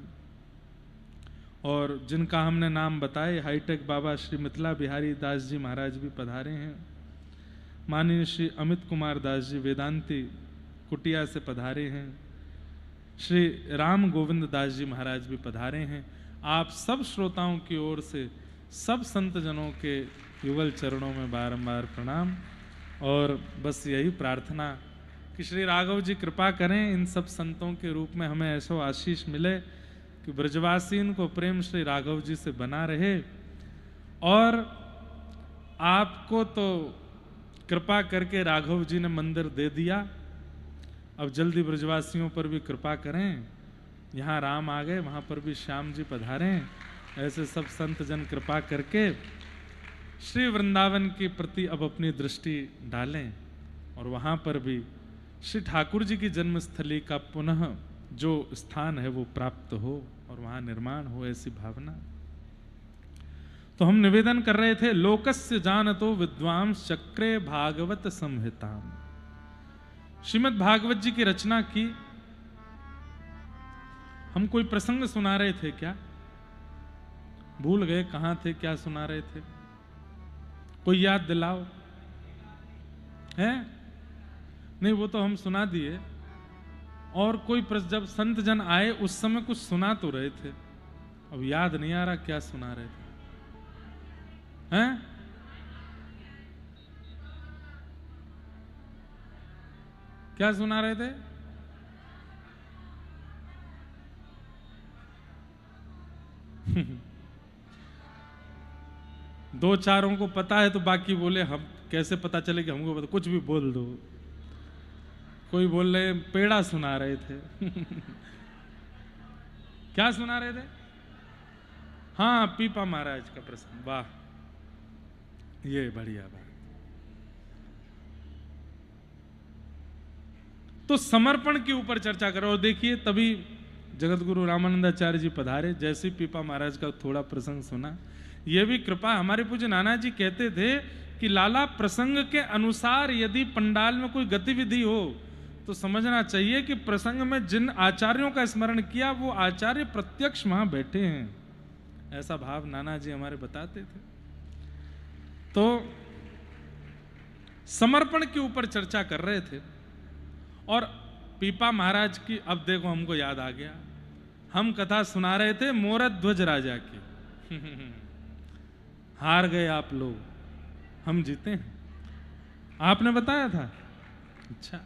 और जिनका हमने नाम बताए, हाईटेक बाबा श्री मिथिला बिहारी दास जी महाराज भी पधारे हैं। माननीय श्री अमित कुमार दास जी वेदांती कुटिया से पधारे हैं। श्री राम गोविंद दास जी महाराज भी पधारे हैं। आप सब श्रोताओं की ओर से सब संत जनों के युगल चरणों में बारंबार प्रणाम। और बस यही प्रार्थना कि श्री राघव जी कृपा करें, इन सब संतों के रूप में हमें ऐसा आशीष मिले कि ब्रजवासीन को प्रेम श्री राघव जी से बना रहे। और आपको तो कृपा करके राघव जी ने मंदिर दे दिया, अब जल्दी ब्रजवासियों पर भी कृपा करें। यहाँ राम आ गए, वहाँ पर भी श्याम जी पधारें। ऐसे सब संत जन कृपा करके श्री वृंदावन के प्रति अब अपनी दृष्टि डालें, और वहाँ पर भी श्री ठाकुर जी की जन्मस्थली का पुनः जो स्थान है वो प्राप्त हो और वहाँ निर्माण हो, ऐसी भावना। तो हम निवेदन कर रहे थे, लोकस्य जानतो विद्वांस चक्रे भागवत संहिताम। श्रीमद् भागवत जी की रचना की। हम कोई प्रसंग सुना रहे थे क्या? भूल गए कहां थे, क्या सुना रहे थे? कोई याद दिलाओ। है नहीं, वो तो हम सुना दिए। और कोई जब संत जन आए उस समय कुछ सुना तो रहे थे, अब याद नहीं आ रहा क्या सुना रहे थे। हैं? क्या सुना रहे थे? दो चारों को पता है तो बाकी बोले हम कैसे पता चले कि हमको पता? कुछ भी बोल दो। कोई बोल रहे पेड़ा सुना रहे थे क्या सुना रहे थे? हाँ, पीपा महाराज का प्रसंग। वाह, ये बढ़िया बात। तो समर्पण के ऊपर चर्चा करो। और देखिए तभी जगत गुरु रामानंदाचार्य जी पधारे, जैसे ही पीपा महाराज का थोड़ा प्रसंग सुना, ये भी कृपा। हमारे पूज्य नाना जी कहते थे कि लाला प्रसंग के अनुसार यदि पंडाल में कोई गतिविधि हो तो समझना चाहिए कि प्रसंग में जिन आचार्यों का स्मरण किया वो आचार्य प्रत्यक्ष वहां बैठे हैं, ऐसा भाव नाना जी हमारे बताते थे। तो समर्पण के ऊपर चर्चा कर रहे थे और पीपा महाराज की, अब देखो हमको याद आ गया, हम कथा सुना रहे थे मोरध्वज राजा की। हार गए आप लोग, हम जीते हैं, आपने बताया था। अच्छा,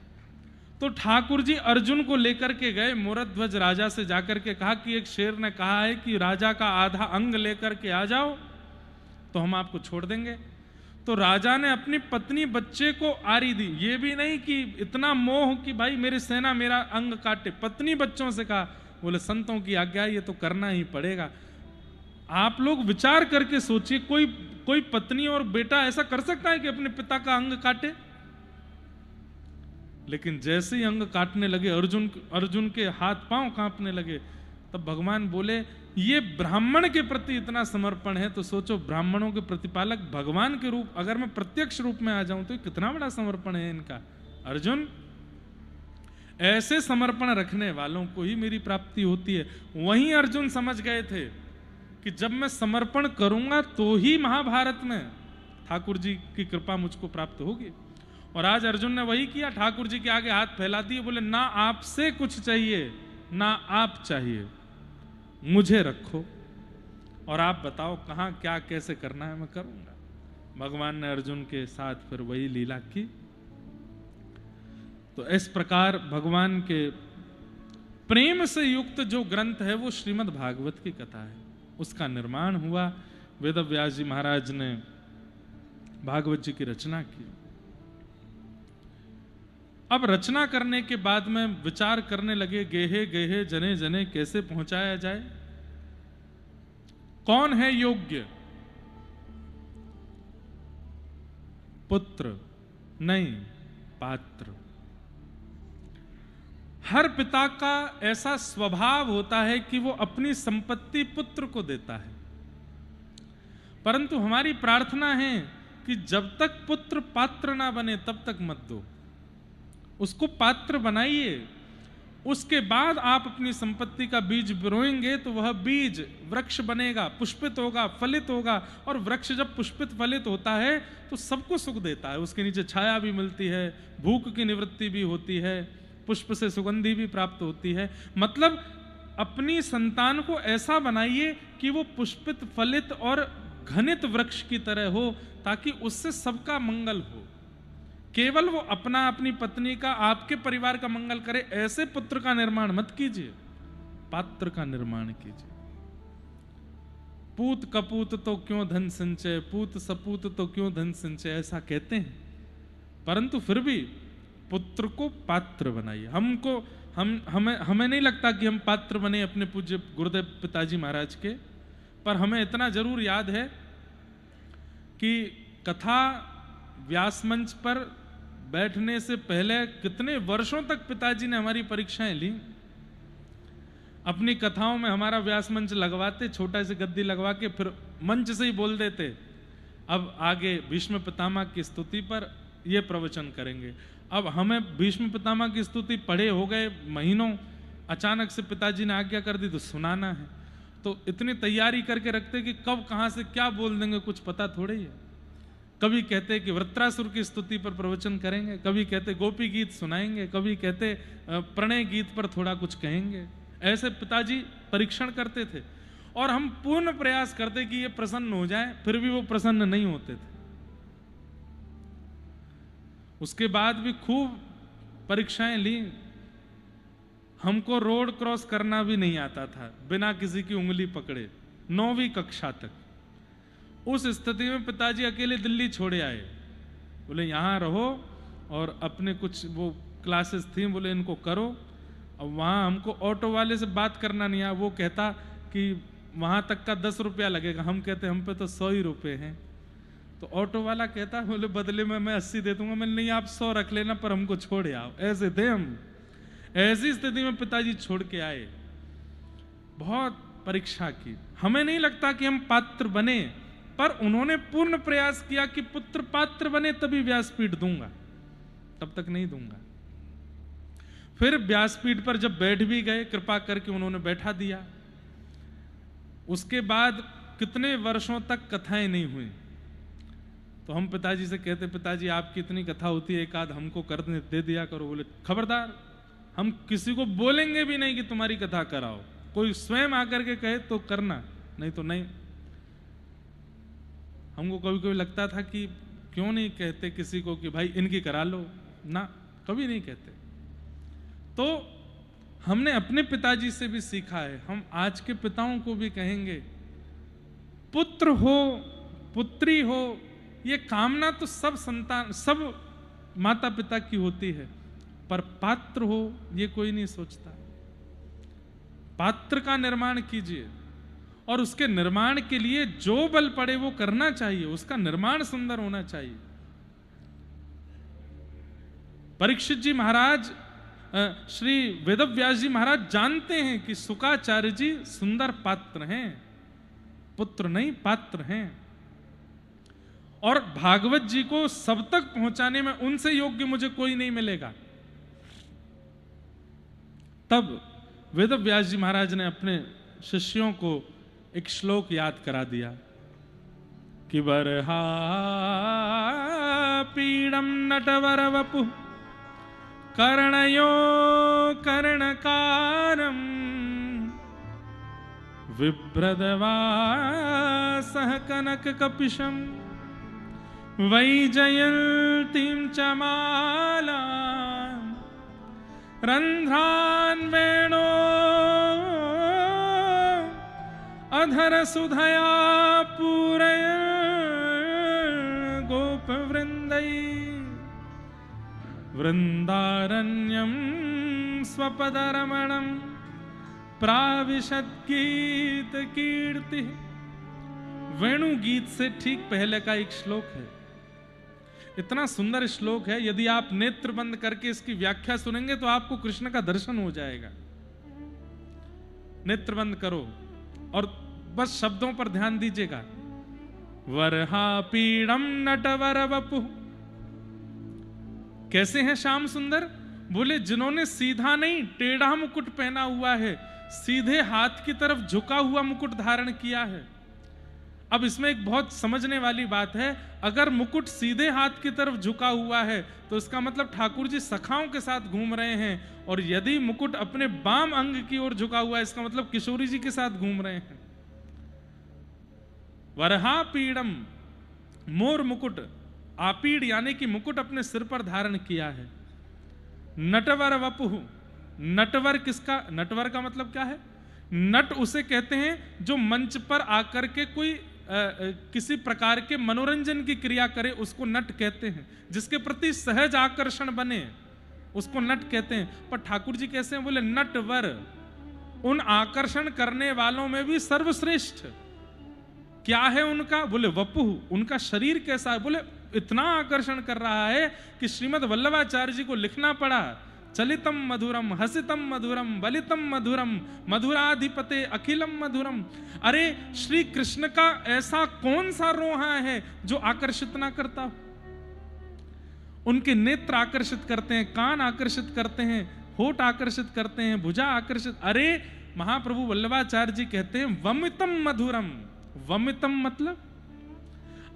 तो ठाकुर जी अर्जुन को लेकर के गए, मोरध्वज राजा से जाकर के कहा कि एक शेर ने कहा है कि राजा का आधा अंग लेकर के आ जाओ तो हम आपको छोड़ देंगे। तो राजा ने अपनी पत्नी बच्चे को आरी दी, ये भी नहीं कि इतना मोह कि भाई मेरी सेना मेरा अंग काटे, पत्नी बच्चों से कहा, बोले संतों की आज्ञा ये तो करना ही पड़ेगा। आप लोग विचार करके सोचिए, कोई पत्नी और बेटा ऐसा कर सकता है कि अपने पिता का अंग काटे? लेकिन जैसे ही अंग काटने लगे अर्जुन के हाथ पांव कांपने लगे, तब भगवान बोले ये ब्राह्मण के प्रति इतना समर्पण है तो सोचो ब्राह्मणों के प्रतिपालक भगवान के रूप, अगर मैं प्रत्यक्ष रूप में आ जाऊं तो कितना बड़ा समर्पण है इनका। अर्जुन, ऐसे समर्पण रखने वालों को ही मेरी प्राप्ति होती है। वहीं अर्जुन समझ गए थे कि जब मैं समर्पण करूंगा तो ही महाभारत में ठाकुर जी की कृपा मुझको प्राप्त होगी। और आज अर्जुन ने वही किया, ठाकुर जी के आगे हाथ फैला दिए, बोले ना आपसे कुछ चाहिए ना आप चाहिए, मुझे रखो और आप बताओ कहां क्या कैसे करना है, मैं करूंगा। भगवान ने अर्जुन के साथ फिर वही लीला की। तो इस प्रकार भगवान के प्रेम से युक्त जो ग्रंथ है वो श्रीमद् भागवत की कथा है, उसका निर्माण हुआ। वेद व्यास जी महाराज ने भागवत जी की रचना की। अब रचना करने के बाद में विचार करने लगे, गेहे गेहे जने जने कैसे पहुंचाया जाए, कौन है योग्य? पुत्र नहीं, पात्र। हर पिता का ऐसा स्वभाव होता है कि वो अपनी संपत्ति पुत्र को देता है, परंतु हमारी प्रार्थना है कि जब तक पुत्र पात्र ना बने तब तक मत दो, उसको पात्र बनाइए। उसके बाद आप अपनी संपत्ति का बीज बोएंगे तो वह बीज वृक्ष बनेगा, पुष्पित होगा, फलित होगा। और वृक्ष जब पुष्पित फलित होता है तो सबको सुख देता है, उसके नीचे छाया भी मिलती है, भूख की निवृत्ति भी होती है, पुष्प से सुगंधि भी प्राप्त होती है। मतलब अपनी संतान को ऐसा बनाइए कि वो पुष्पित फलित और घनित वृक्ष की तरह हो, ताकि उससे सबका मंगल हो। केवल वो अपना, अपनी पत्नी का, आपके परिवार का मंगल करे, ऐसे पुत्र का निर्माण मत कीजिए, पात्र का निर्माण कीजिए। पूत कपूत तो क्यों धन संचय, पूत सपूत तो क्यों धन संचय, ऐसा कहते हैं, परंतु फिर भी पुत्र को पात्र बनाइए। हमें नहीं लगता कि हम पात्र बने अपने पूज्य गुरुदेव पिताजी महाराज के, पर हमें इतना जरूर याद है कि कथा व्यास मंच पर बैठने से पहले कितने वर्षों तक पिताजी ने हमारी परीक्षाएं ली। अपनी कथाओं में हमारा व्यास मंच लगवाते, छोटा सी गद्दी लगवा के फिर मंच से ही बोल देते, अब आगे भीष्म पितामह की स्तुति पर यह प्रवचन करेंगे। अब हमें भीष्म पितामह की स्तुति पढ़े हो गए महीनों, अचानक से पिताजी ने आज्ञा कर दी तो सुनाना है, तो इतनी तैयारी करके रखते कि कब कहां से क्या बोल देंगे कुछ पता थोड़ी है। कभी कहते कि वृत्रासुर की स्तुति पर प्रवचन करेंगे, कभी कहते गोपी गीत सुनाएंगे, कभी कहते प्रणय गीत पर थोड़ा कुछ कहेंगे। ऐसे पिताजी परीक्षण करते थे और हम पूर्ण प्रयास करते कि ये प्रसन्न हो जाए, फिर भी वो प्रसन्न नहीं होते थे। उसके बाद भी खूब परीक्षाएं ली। हमको रोड क्रॉस करना भी नहीं आता था बिना किसी की उंगली पकड़े, 9वीं कक्षा तक। उस स्थिति में पिताजी अकेले दिल्ली छोड़े आए, बोले यहाँ रहो और अपने कुछ वो क्लासेस थी, बोले इनको करो। अब वहाँ हमको ऑटो वाले से बात करना नहीं आया, वो कहता कि वहाँ तक का 10 रुपया लगेगा, हम कहते हम पे तो 100 ही रुपये हैं। तो ऑटो वाला कहता बोले बदले में मैं 80 दे दूंगा। मैंने नहीं, आप 100 रख लेना पर हमको छोड़े आओ। ऐसे थे हम, ऐसी स्थिति में पिताजी छोड़ के आए, बहुत परीक्षा की। हमें नहीं लगता कि हम पात्र बने, पर उन्होंने पूर्ण प्रयास किया कि पुत्र पात्र बने तभी व्यासपीठ दूंगा, तब तक नहीं दूंगा। फिर व्यासपीठ पर जब बैठ भी गए, कृपा करके उन्होंने बैठा दिया। उसके बाद कितने वर्षों तक कथाएं नहीं हुई। तो हम पिताजी से कहते, पिताजी आपकी इतनी कथा होती है, एक आध हमको करने दे दिया करो। बोले खबरदार, हम किसी को बोलेंगे भी नहीं कि तुम्हारी कथा कराओ, कोई स्वयं आकर के कहे तो करना, नहीं तो नहीं। हमको कभी कभी लगता था कि क्यों नहीं कहते किसी को कि भाई इनकी करा लो, ना, कभी नहीं कहते। तो हमने अपने पिताजी से भी सीखा है, हम आज के पिताओं को भी कहेंगे, पुत्र हो पुत्री हो, ये कामना तो सब संतान, सब माता पिता की होती है, पर पात्र हो ये कोई नहीं सोचता। पात्र का निर्माण कीजिए, और उसके निर्माण के लिए जो बल पड़े वो करना चाहिए, उसका निर्माण सुंदर होना चाहिए। परीक्षित जी महाराज, श्री वेदव्यास जी महाराज जानते हैं कि शुकाचार्य जी सुंदर पात्र हैं, पुत्र नहीं पात्र हैं, और भागवत जी को सब तक पहुंचाने में उनसे योग्य मुझे कोई नहीं मिलेगा। तब वेदव्यास जी महाराज ने अपने शिष्यों को एक श्लोक याद करा दिया कि बरहा पीड़म नटवर वपु कर्णयो कर्णकारम विभ्रदवासः कनक कपिशम वैजयन्तीं च माला रंध्रान् वेणो अधर सुधया पूरय गोपवृन्दै वृन्दारण्यं स्वपदरमणं प्राविशद्गीत कीर्ति। वेणु गीत से ठीक पहले का एक श्लोक है, इतना सुंदर श्लोक है, यदि आप नेत्र बंद करके इसकी व्याख्या सुनेंगे तो आपको कृष्ण का दर्शन हो जाएगा। नेत्र बंद करो और बस शब्दों पर ध्यान दीजिएगा। वरहा पीड़म नटवर वपु, कैसे हैं श्याम सुंदर? बोले जिन्होंने सीधा नहीं टेढ़ा मुकुट पहना हुआ है, सीधे हाथ की तरफ झुका हुआ मुकुट धारण किया है। अब इसमें एक बहुत समझने वाली बात है, अगर मुकुट सीधे हाथ की तरफ झुका हुआ है तो इसका मतलब ठाकुर जी सखाओं के साथ घूम रहे हैं, और यदि मुकुट अपने बाम अंग की ओर झुका हुआ है इसका मतलब किशोरी जी के साथ घूम रहे हैं। वरहा पीड़म, मोर मुकुट, आपीड़ यानी कि मुकुट अपने सिर पर धारण किया है। नटवर वपुहु, नटवर किसका, नटवर का मतलब क्या है? नट उसे कहते हैं जो मंच पर आकर के कोई किसी प्रकार के मनोरंजन की क्रिया करे, उसको नट कहते हैं। जिसके प्रति सहज आकर्षण बने उसको नट कहते हैं। पर ठाकुर जी कैसे हैं? बोले नटवर, उन आकर्षण करने वालों में भी सर्वश्रेष्ठ। क्या है उनका? बोले वपुः, उनका शरीर कैसा है? बोले इतना आकर्षण कर रहा है कि श्रीमद् वल्लभाचार्य जी को लिखना पड़ा, चलितम मधुरम हसितम मधुरम बलितम मधुरम मधुराधिपते अखिलम मधुरम। अरे श्री कृष्ण का ऐसा कौन सा रोहा है जो आकर्षित ना करता हो? उनके नेत्र आकर्षित करते हैं, कान आकर्षित करते हैं, होठ आकर्षित करते हैं, भुजा आकर्षित। अरे महाप्रभु वल्लभाचार्य जी कहते हैं वमितम मधुरम। वमितम मतलब,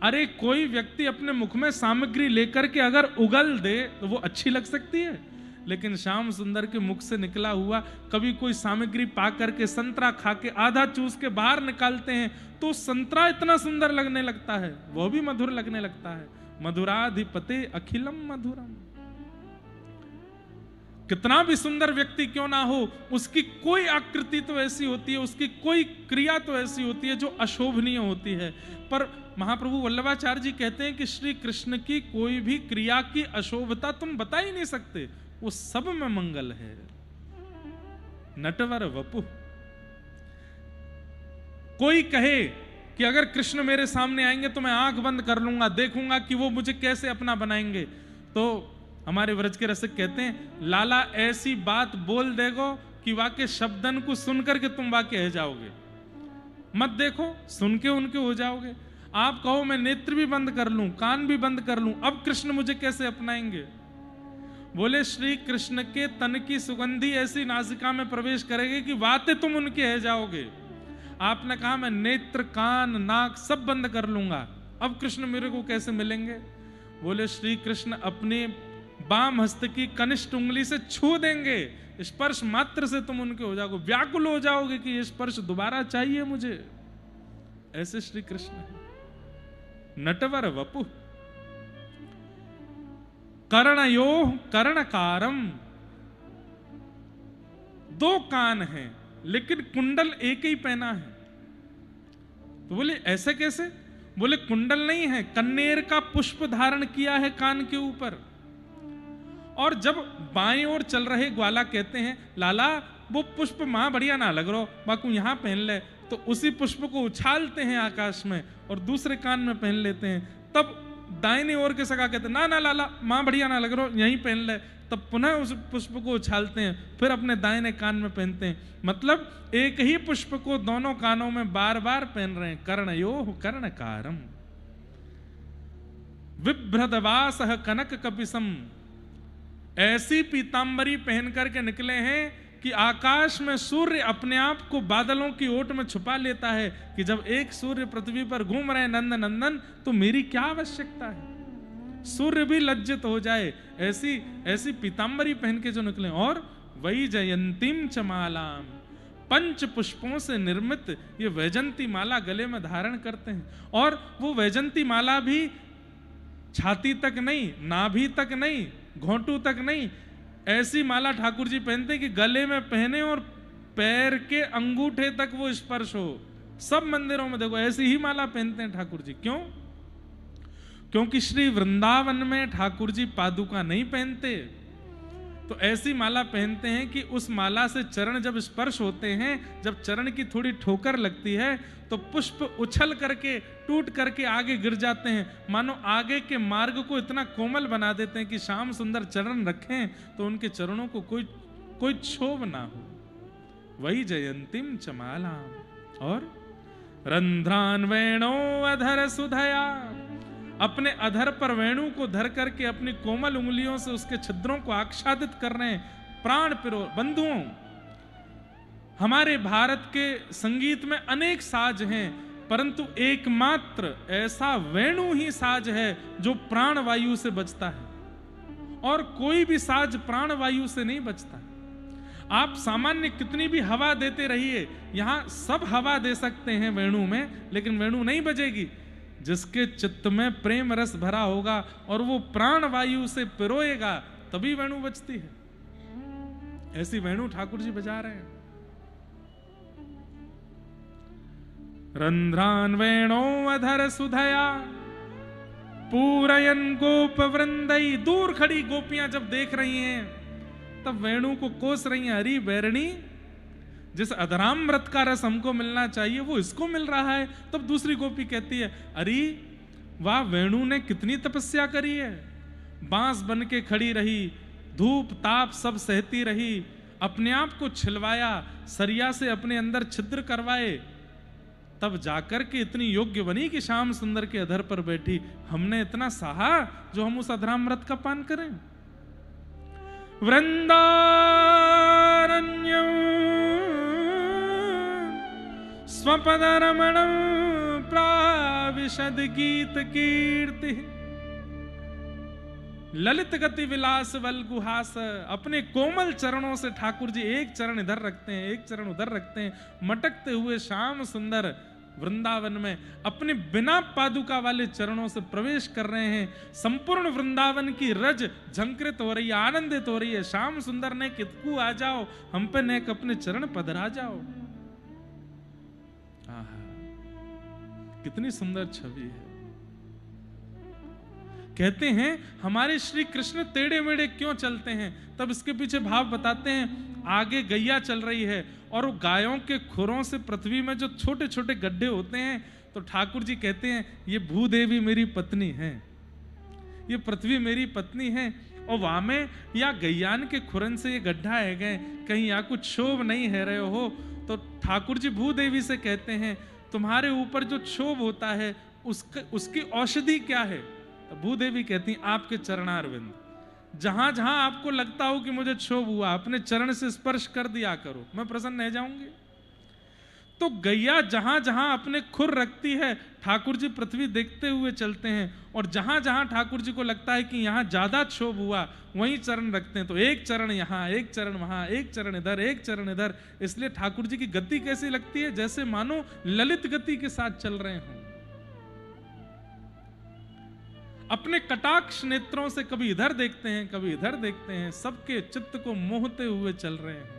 अरे कोई व्यक्ति अपने मुख में सामग्री लेकर के अगर उगल दे तो वो अच्छी लग सकती है, लेकिन श्याम सुंदर के मुख से निकला हुआ, कभी कोई सामग्री पा करके संतरा खा के आधा चूस के बाहर निकालते हैं तो संतरा इतना सुंदर लगने लगता है, वो भी मधुर लगने लगता है। मधुराधिपते अखिलम मधुरम। कितना भी सुंदर व्यक्ति क्यों ना हो, उसकी कोई आकृति तो ऐसी होती है, उसकी कोई क्रिया तो ऐसी होती है जो अशोभनीय होती है। पर महाप्रभु वल्लभाचार्य जी कहते हैं कि श्री कृष्ण की कोई भी क्रिया की अशोभता तुम बता ही नहीं सकते, वो सब में मंगल है। नटवर वपु। कोई कहे कि अगर कृष्ण मेरे सामने आएंगे तो मैं आंख बंद कर लूंगा, देखूंगा कि वो मुझे कैसे अपना बनाएंगे, तो हमारे व्रज के रसिक कहते हैं लाला ऐसी बात बोल देगो कि वाके शब्दन को सुन करके तुम वाके रह जाओगे, मत देखो, सुन के उनके हो जाओगे। आप कहो मैं नेत्र भी बंद कर लूं, कान भी बंद कर लूं, अब कृष्ण मुझे कैसे अपनाएंगे? बोले श्री कृष्ण के तन की सुगंधी ऐसी नासिका में प्रवेश करेगी कि वाते तुम उनके रह जाओगे। आपने कहा मैं नेत्र कान नाक सब बंद कर लूंगा, अब कृष्ण मेरे को कैसे मिलेंगे? बोले श्री कृष्ण अपने बाम हस्त की कनिष्ठ उंगली से छू देंगे, स्पर्श मात्र से तुम उनके हो जाओगे, व्याकुल हो जाओगे कि ये स्पर्श दोबारा चाहिए मुझे। ऐसे श्री कृष्ण है। नटवर वपु कर्णयो कर्णकारम, दो कान हैं लेकिन कुंडल एक ही पहना है। तो बोले ऐसे कैसे? बोले कुंडल नहीं है, कन्नेर का पुष्प धारण किया है कान के ऊपर। और जब बाएं ओर चल रहे ग्वाला कहते हैं लाला वो पुष्प मां बढ़िया ना लग रहा, बाकू यहां पहन ले, तो उसी पुष्प को उछालते हैं आकाश में और दूसरे कान में पहन लेते हैं। तब दाहिने ओर के सगा कहते हैं ना ना लाला मां बढ़िया ना लग रहा, यहीं पहन ले, तब पुनः उस पुष्प को उछालते हैं, फिर अपने दाहिने कान में पहनते हैं। मतलब एक ही पुष्प को दोनों कानों में बार बार पहन रहे हैं। कर्णयोः कर्णकारम बिभ्रदवासः कनक कपिसम, ऐसी पीतांबरी पहन करके निकले हैं कि आकाश में सूर्य अपने आप को बादलों की ओट में छुपा लेता है कि जब एक सूर्य पृथ्वी पर घूम रहे हैं नंद नंदन, तो मेरी क्या आवश्यकता है, सूर्य भी लज्जित हो जाए। ऐसी ऐसी पीतांबरी पहन के जो निकले। और वही जयंतीम चमालाम, पंच पुष्पों से निर्मित ये वैजंती माला गले में धारण करते हैं। और वो वैजंती माला भी छाती तक नहीं, नाभि तक नहीं, घोंटू तक नहीं, ऐसी माला ठाकुर जी पहनते कि गले में पहने और पैर के अंगूठे तक वो स्पर्श हो। सब मंदिरों में देखो ऐसी ही माला पहनते हैं ठाकुर जी। क्यों? क्योंकि श्री वृंदावन में ठाकुर जी पादुका नहीं पहनते, तो ऐसी माला पहनते हैं कि उस माला से चरण जब स्पर्श होते हैं, जब चरण की थोड़ी ठोकर लगती है तो पुष्प उछल करके टूट करके आगे गिर जाते हैं, मानो आगे के मार्ग को इतना कोमल बना देते हैं कि श्याम सुंदर चरण रखें तो उनके चरणों को कोई क्षोभ ना हो। वही जयंतीम चमाला। और रंध्रान वेणो अधर सुधया, अपने अधर पर वेणु को धर करके अपनी कोमल उंगलियों से उसके छिद्रों को आच्छादित कर रहे हैं। प्राण पिरो बंधुओं, हमारे भारत के संगीत में अनेक साज हैं, परंतु एकमात्र ऐसा वेणु ही साज है जो प्राण वायु से बजता है, और कोई भी साज प्राण वायु से नहीं बजता। आप सामान्य कितनी भी हवा देते रहिए, यहां सब हवा दे सकते हैं वेणु में, लेकिन वेणु नहीं बजेगी। जिसके चित्त में प्रेम रस भरा होगा और वो प्राण वायु से पिरोएगा तभी वेणु बजती है। ऐसी वेणु ठाकुर जी बजा रहे हैं। रंध्रान वेणो अधर सुधया पूरयन गोप वृंदई, दूर खड़ी गोपियां जब देख रही हैं तब वेणु को कोस रही हैं, हरी बैरणी जिस अधरामृत का रस हमको मिलना चाहिए वो इसको मिल रहा है। तब दूसरी गोपी कहती है अरे वाह, वेणु ने कितनी तपस्या करी है, बांस बन के खड़ी रही, धूप ताप सब सहती रही, अपने आप को छिलवाया, सरिया से अपने अंदर छिद्र करवाए, तब जाकर के इतनी योग्य बनी कि श्याम सुंदर के अधर पर बैठी। हमने इतना सहा जो हम उस अधरामृत का पान करें। वृंदारण्यम स्वपदरमणं प्राविशद गीत कीर्ति, ललित गति विलास वल्गुहास। अपने कोमल चरणों से ठाकुर जी एक चरण इधर रखते हैं, एक चरण उधर रखते हैं, मटकते हुए श्याम सुंदर वृंदावन में अपने बिना पादुका वाले चरणों से प्रवेश कर रहे हैं। संपूर्ण वृंदावन की रज झंकृत हो रही है, आनंदित हो रही है। श्याम सुंदर ने कितकू आ जाओ, हम पे नेक अपने चरण पधरा जाओ। कितनी सुंदर छवि है। कहते हैं हमारे श्री कृष्ण टेढ़े मेढ़े क्यों चलते हैं, तब इसके पीछे भाव बताते हैं। आगे गैया चल रही है और वो गायों के खुरों से पृथ्वी में जो छोटे छोटे गड्ढे होते हैं, तो ठाकुर जी कहते हैं ये भूदेवी मेरी पत्नी है, ये पृथ्वी मेरी पत्नी है, और वामे या गैयान के खुरन से ये गड्ढा है गए, कहीं यहाँ कुछ क्षोभ नहीं है रहे हो। तो ठाकुर जी भूदेवी से कहते हैं तुम्हारे ऊपर जो क्षोभ होता है उसकी औषधि क्या है? तो भूदेवी कहती हैं आपके चरणारविंद। जहां जहां आपको लगता हो कि मुझे क्षोभ हुआ, अपने चरण से स्पर्श कर दिया करो, मैं प्रसन्न रह जाऊंगी। तो गैया जहां जहां अपने खुर रखती है, ठाकुर जी पृथ्वी देखते हुए चलते हैं, और जहां जहां ठाकुर जी को लगता है कि यहां ज्यादा क्षोभ हुआ वहीं चरण रखते हैं। तो एक चरण यहां, एक चरण वहां, एक चरण इधर, एक चरण इधर। इसलिए ठाकुर जी की गति कैसी लगती है? जैसे मानो ललित गति के साथ चल रहे हों। अपने कटाक्ष नेत्रों से कभी इधर देखते हैं, कभी इधर देखते हैं, सबके चित्त को मोहते हुए चल रहे हैं।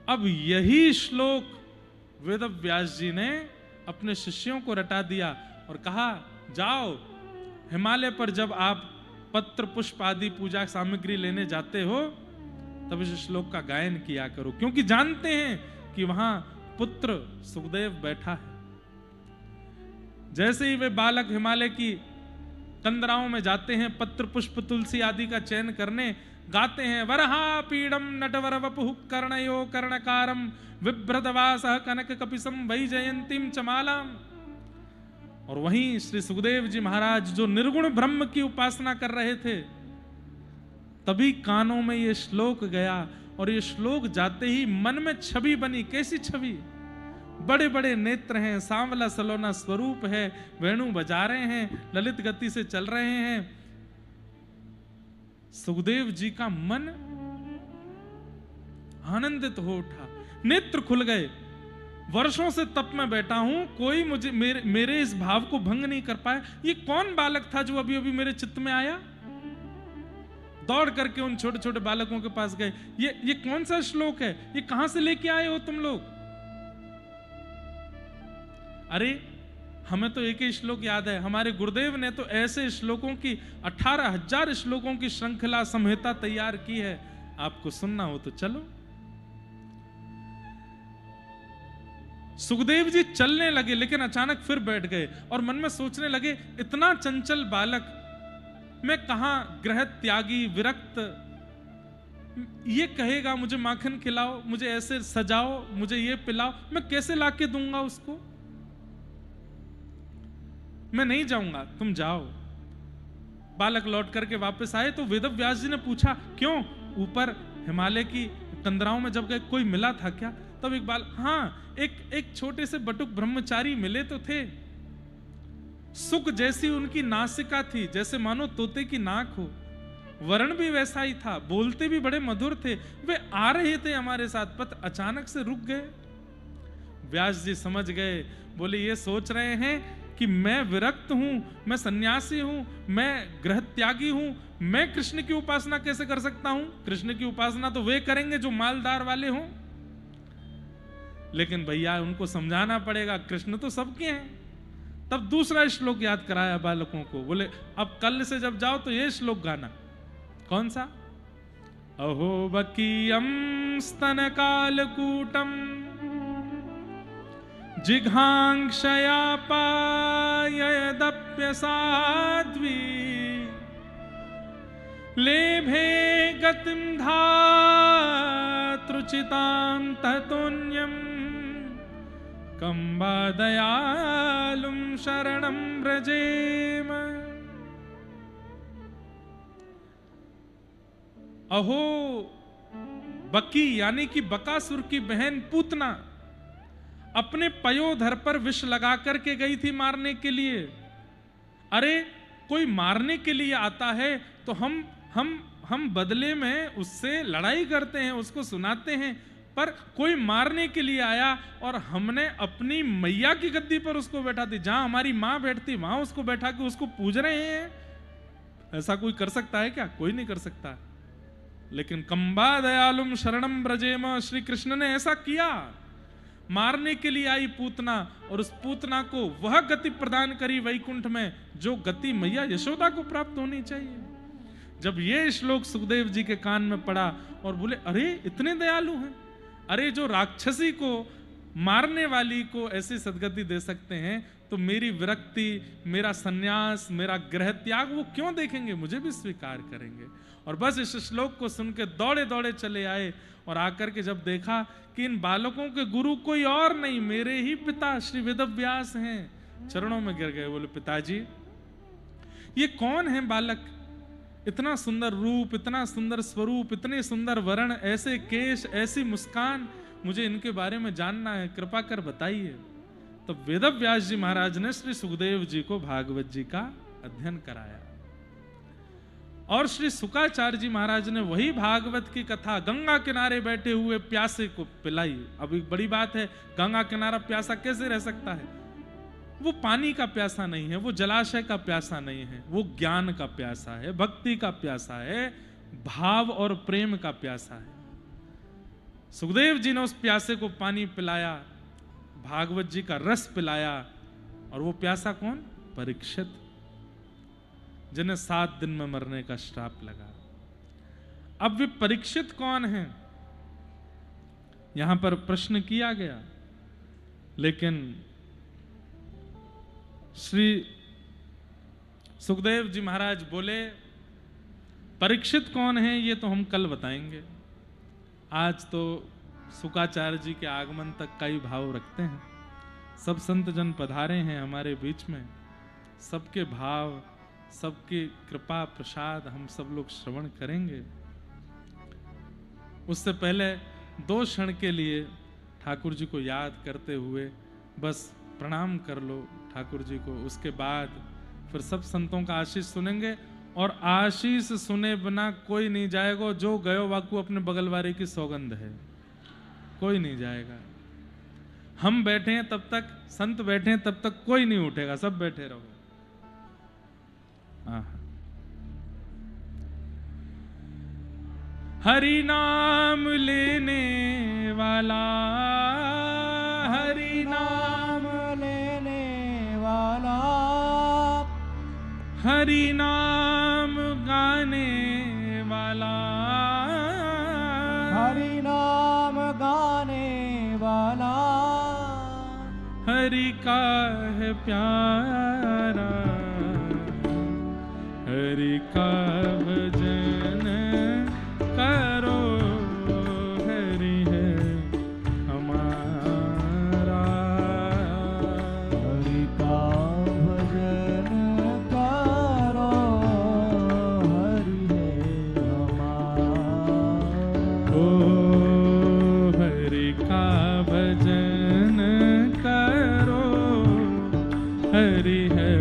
अब यही श्लोक वेद व्यास जी ने अपने शिष्यों को रटा दिया और कहा जाओ हिमालय पर जब आप पत्र पुष्प आदि पूजा सामग्री लेने जाते हो तब इस श्लोक का गायन किया करो, क्योंकि जानते हैं कि वहां पुत्र सुखदेव बैठा है। जैसे ही वे बालक हिमालय की कंदराओं में जाते हैं पत्र पुष्प तुलसी आदि का चयन करने, गाते हैं वरहा पीडम नटवर वपुः कर्णयो कर्णकारम विभ्रतवासः कनक कपिसम वैजयंतीम चमालाम। और वहीं श्री सुखदेव जी महाराज जो निर्गुण ब्रह्म की उपासना कर रहे थे, तभी कानों में ये श्लोक गया, और ये श्लोक जाते ही मन में छवि बनी। कैसी छवि? बड़े बड़े नेत्र हैं, सांवला सलोना स्वरूप है, वेणु बजा रहे हैं, ललित गति से चल रहे हैं। सुखदेव जी का मन आनंदित हो उठा, नेत्र खुल गए। वर्षों से तप में बैठा हूं, कोई मुझे मेरे इस भाव को भंग नहीं कर पाया। ये कौन बालक था जो अभी अभी मेरे चित्त में आया? दौड़ करके उन छोटे छोटे बालकों के पास गए। ये कौन सा श्लोक है? ये कहां से लेके आए हो तुम लोग? अरे हमें तो एक ही श्लोक याद है, हमारे गुरुदेव ने तो ऐसे श्लोकों की 18,000 श्लोकों की श्रृंखला संहिता तैयार की है। आपको सुनना हो तो चलो। सुखदेव जी चलने लगे, लेकिन अचानक फिर बैठ गए और मन में सोचने लगे, इतना चंचल बालक, मैं कहां ग्रह त्यागी विरक्त, ये कहेगा मुझे माखन खिलाओ, मुझे ऐसे सजाओ, मुझे ये पिलाओ, मैं कैसे लाके दूंगा उसको? मैं नहीं जाऊंगा, तुम जाओ। बालक लौट करके वापस आए तो वेद व्यास जी ने पूछा, क्यों ऊपर हिमालय की कंदराओं में जब गए कोई मिला था क्या? तब एक हाँ, एक छोटे से बटुक ब्रह्मचारी मिले तो थे। सुख जैसी उनकी नासिका थी, जैसे मानो तोते की नाक हो। वर्ण भी वैसा ही था, बोलते भी बड़े मधुर थे। वे आ रहे थे हमारे साथ, पर अचानक से रुक गए। व्यास जी समझ गए, बोले ये सोच रहे हैं कि मैं विरक्त हूं, मैं सन्यासी हूं, मैं गृह त्यागी हूं, मैं कृष्ण की उपासना कैसे कर सकता हूं? कृष्ण की उपासना तो वे करेंगे जो मालदार वाले हों। लेकिन भैया उनको समझाना पड़ेगा, कृष्ण तो सबके हैं। तब दूसरा श्लोक याद कराया बालकों को, बोले अब कल से जब जाओ तो ये श्लोक गाना। कौन सा? अहो बकीयम स्तन कालकूटम जिघांक्षया पायदप्य साध्वी लेभे गतिम धातृचितां ततोन्यम कंबा दयालुम शरणं व्रजेम। अहो बकी यानी कि बकासुर की बहन पूतना अपने पयोधर पर विष लगा करके गई थी मारने के लिए। अरे कोई मारने के लिए आता है तो हम बदले में उससे लड़ाई करते हैं, उसको सुनाते हैं, पर कोई मारने के लिए आया और हमने अपनी मैया की गद्दी पर उसको बैठा दी। जहां हमारी मां बैठती वहां उसको बैठा के उसको पूज रहे हैं। ऐसा कोई कर सकता है क्या? कोई नहीं कर सकता। लेकिन कंबा दयालुम शरणम ब्रजेम, श्री कृष्ण ने ऐसा किया। मारने के लिए आई पूतना, और उस पूतना को वह गति प्रदान करी वैकुंठ में जो गति मैया यशोदा को प्राप्त होनी चाहिए। जब ये श्लोक सुखदेव जी के कान में पड़ा और बोले, अरे इतने दयालु हैं। अरे जो राक्षसी को मारने वाली को ऐसी सदगति दे सकते हैं, तो मेरी विरक्ति, मेरा सन्यास, मेरा गृह त्याग वो क्यों देखेंगे, मुझे भी स्वीकार करेंगे। और बस इस श्लोक को सुन के दौड़े दौड़े चले आए और आकर के जब देखा कि इन बालकों के गुरु कोई और नहीं, मेरे ही पिता श्री वेदव्यास हैं, चरणों में गिर गए। बोले पिताजी ये कौन है बालक, इतना सुंदर रूप, इतना सुंदर स्वरूप, इतने सुंदर वर्ण, ऐसे केश, ऐसी मुस्कान, मुझे इनके बारे में जानना है, कृपा कर बताइए। तो वेदव्यास जी महाराज ने श्री सुखदेव जी को भागवत जी का अध्ययन कराया और श्री शुकाचार्य जी महाराज ने वही भागवत की कथा गंगा किनारे बैठे हुए प्यासे को पिलाई। अब एक बड़ी बात है, गंगा किनारा प्यासा कैसे रह सकता है? वो पानी का प्यासा नहीं है, वो जलाशय का प्यासा नहीं है, वो ज्ञान का प्यासा है, भक्ति का प्यासा है, भाव और प्रेम का प्यासा है। सुखदेव जी ने उस प्यासे को पानी पिलाया, भागवत जी का रस पिलाया। और वो प्यासा कौन? परीक्षित, जिन्हें 7 दिन में मरने का श्राप लगा। अब वे परीक्षित कौन हैं, यहां पर प्रश्न किया गया। लेकिन श्री सुखदेव जी महाराज बोले परीक्षित कौन है ये तो हम कल बताएंगे, आज तो शुकाचार्य जी के आगमन तक का ही भाव रखते हैं। सब संत जन पधारे हैं हमारे बीच में, सबके भाव, सबकी कृपा प्रसाद हम सब लोग श्रवण करेंगे। उससे पहले 2 क्षण के लिए ठाकुर जी को याद करते हुए बस प्रणाम कर लो ठाकुर जी को। उसके बाद फिर सब संतों का आशीष सुनेंगे। और आशीष सुने बिना कोई नहीं जाएगा, जो गयो वाकू अपने बगल वाले की सौगंध है, कोई नहीं जाएगा। हम बैठे हैं तब तक, संत बैठे हैं तब तक कोई नहीं उठेगा, सब बैठे रहो। हरि नाम लेने वाला, हरि नाम लेने वाला, हरि नाम गाने वाला, हरि नाम गाने वाला, हरि का है प्यारा, हरि का भजन करो, हरि है हमारा, हरि का भजन करो, हरि है हमारा। ओ हरि का भजन करो, हरि है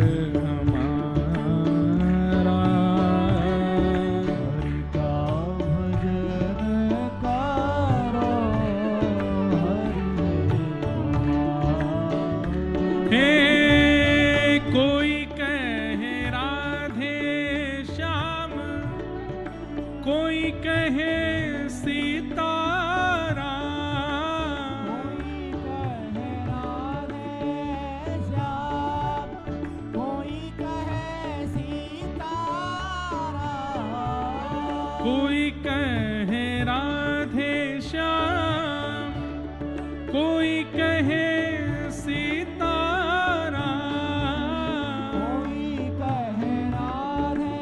कोई कहे राधे श्याम, कोई कहे सीताराम, कोई कहे राधे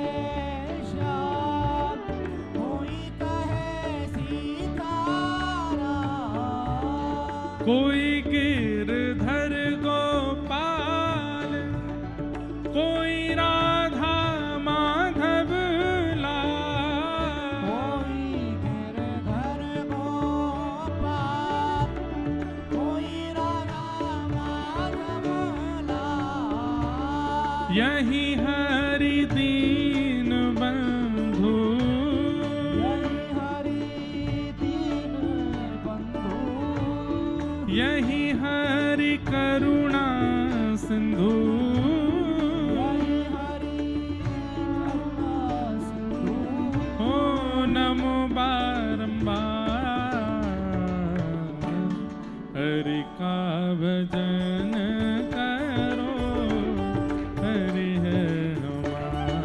श्याम, कोई कहे सीताराम, कोई गिरधर गोपाल, कोई राधा माधव यही हरि दीन बंधु, यही हरि दीन बंधु, यही हरि करुणा सिंधु, यही हरि करुणा सिंधु। हो नमो बारंबार, हरि का भजन करो, हरि है हमारा।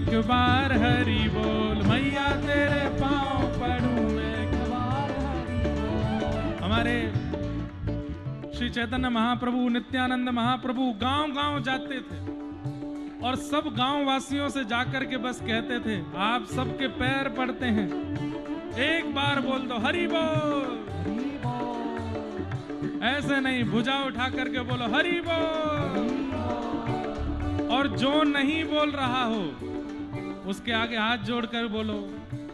एक बार हरि बोल, मैया तेरे पाँव पड़ूं एक बार हरि बोल। हमारे श्री चैतन्य महाप्रभु, नित्यानंद महाप्रभु गांव गांव जाते थे और सब गांव वासियों से जाकर के बस कहते थे, आप सबके पैर पड़ते हैं, एक बार बोल दो हरि बोल। हरि बोल। ऐसे नहीं, भुजा उठा करके बोलो हरि बोल। और जो नहीं बोल रहा हो उसके आगे हाथ जोड़कर बोलो,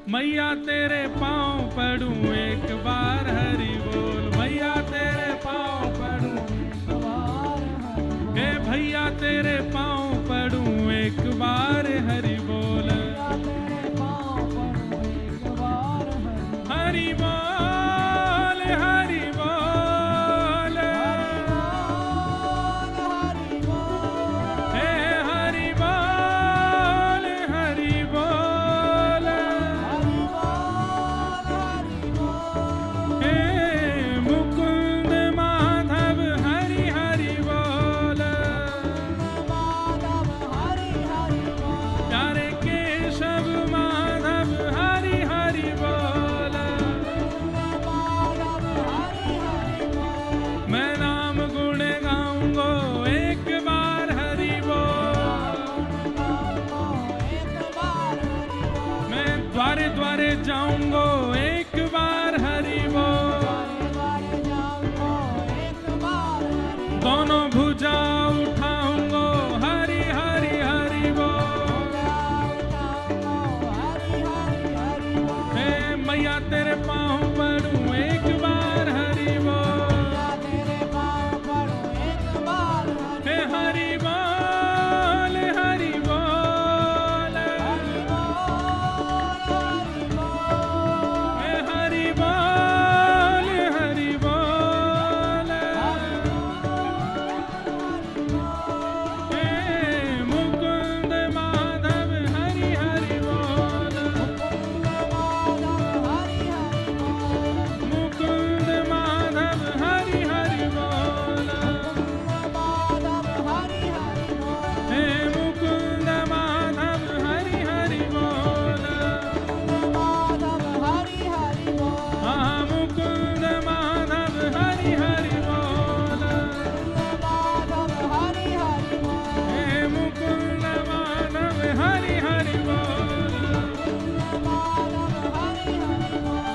मैया तेरे पाँव पड़ूं एक बार हरि बोल, मैया तेरे पाँव पड़ूं एक बार हरि बोल। हे भैया तेरे पाँव पड़ूं एक बार हरि बोल, मैया तेरे पाँव पड़ूं एक बार हरि बोल। हरि बोल, हरि बोल, हरि बोल। हे हरि बोल, हरि बोल, हरि बोल। हरि बोल। हे मुकुंद माधव हरि हरि बोल, माधव हरि हरि बोल। प्यारे केशव माधव हरि हरि बोल, माधव हरि हरि बोल। मैं नाम गुण गाऊंगो एक बार हरि बोल, एक बार हरि बोल। मैं द्वारे द्वारे जाऊंगो एक बार हरि बोल, द्वारे जाऊंगो एक बार हरि बोल। दोनों भुजा उठाऊंगो हरि हरि हरि बोल, हरि हरि हरि बोल। हे मैया तेरे पाँव पड़ूं एक बार हरि बोल, मैया तेरे पाँव पड़ूं एक बार हरि हे हरि बोल, हरि बोल, हरि बोल। हरि बोल। हे हरि बोल, हरि बोल, हे मुकुंद माधव हरि हरि बोल, माधव हरि हरि बोल। मुकुंद माधव हरि हरि बोल, माधव हरि हरि बोल। हे मुकुंद माधव हरि हरि बोल, माधव हरि हरि बोल। हाँ मुकुंद माधव हरि हरि बोल, माधव हरि हरि बोल। हे मुकुंद माधव हरि हरि बोल। माधव हरि हरि बोल।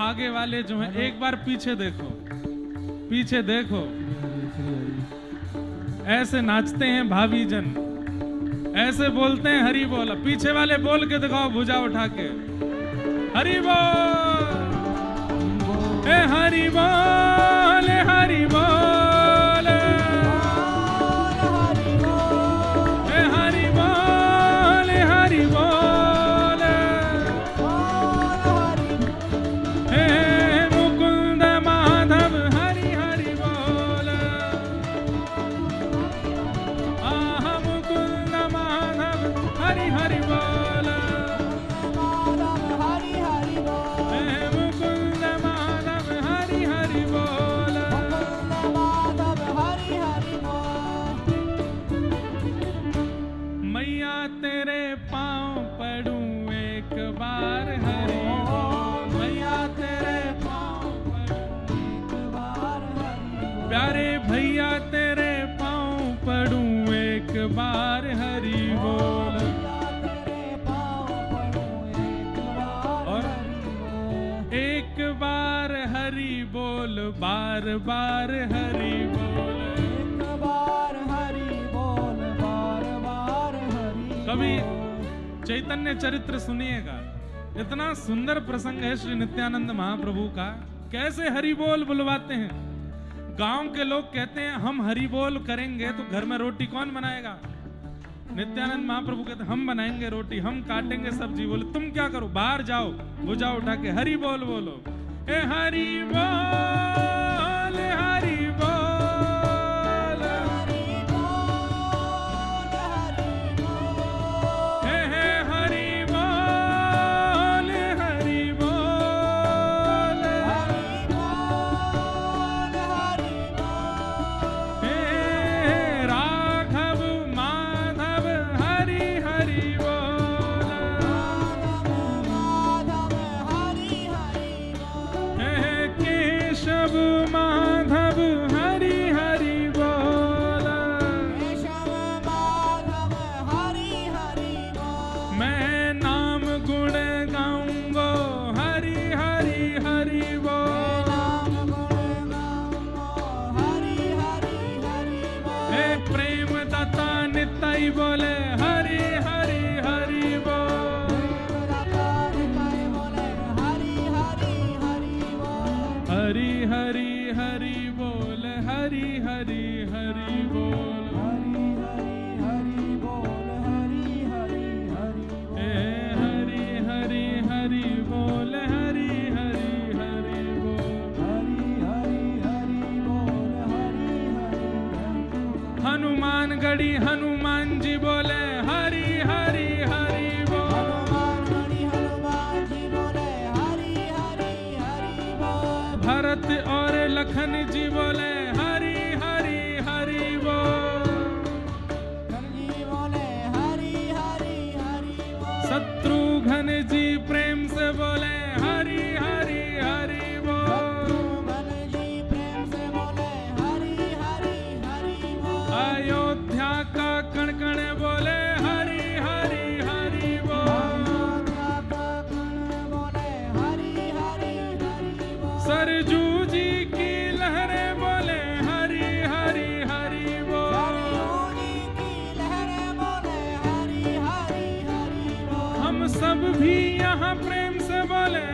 आगे वाले जो हैं एक बार पीछे देखो, पीछे देखो, ऐसे नाचते हैं भावी जन, ऐसे बोलते हैं हरि बोल। पीछे वाले बोल के दिखाओ भुजा उठा के, हरि बोल, हे हरि बोल, हरि बोल, हरि बोल। हे हरि बोल, हरि बोल, हरि हे मुकुंद माधव हरि हरि बोल, आह मुकुंद माधव हरि हरि बोल, माधव हरि हरि बोल। हे मुकुंद माधव हरि हरि बोल, माधव हरि हरि बोल। मैया तेरे पाँव पड़ूं एक बार हरि बोल, मैया तेरे पाँव पड़ूं, एक बार हरि बोल। प्यारे भैया तेरे पाँव पड़ूं एक बार हरि बोल। मैया तेरे पाँव पड़ूं एक बार और हरि बोल। एक बार हरि बोल, बार बार हरि बोल। एक बार हरि बोल, बार बार हरि कभी बोल। चैतन्य चरित्र सुनिएगा, इतना सुंदर प्रसंग है श्री नित्यानंद महाप्रभु का। कैसे हरि बोल बुलवाते हैं। गांव के लोग कहते हैं हम हरि बोल करेंगे तो घर में रोटी कौन बनाएगा। नित्यानंद महाप्रभु कहते हम बनाएंगे रोटी, हम काटेंगे सब्जी। बोले तुम क्या करो, बाहर जाओ, भुजा उठा के हरि बोल बोलो, ए हरि बोल, हरि बोल, हरि बोल। हरि बोल। हे हरि बोल, हरि बोल, हरि बोल। हरि बोल। हे राघव माधव हरि मैं नाम गुण गाऊंगा हरि हरि हरि बोल। नाम गुण गाऊंगा हरि हरि हरि बोल। हे प्रेम दाता निताई बोले हरि हरि हरि बोल। हरि हरि हरि बोल हरि हरि हरि बोल। हे हरि हरि हरि बोल हरि हरि हरि बोल। हनुमान गढ़ी हनुमान जी बोले हरि हरि हरि बोल। भरत और लखन जी बोले हरि हरि हरि बोल। शत्रुघ्न जी प्रेम से बोले हरि हरि हरि बोल। अयोध्या का कण कण बोले हरि हरि हरि बोल। सरजू जी की लहरें बोले हरि हरि हरि बोल। हम सब भी यहाँ प्रेम से बोले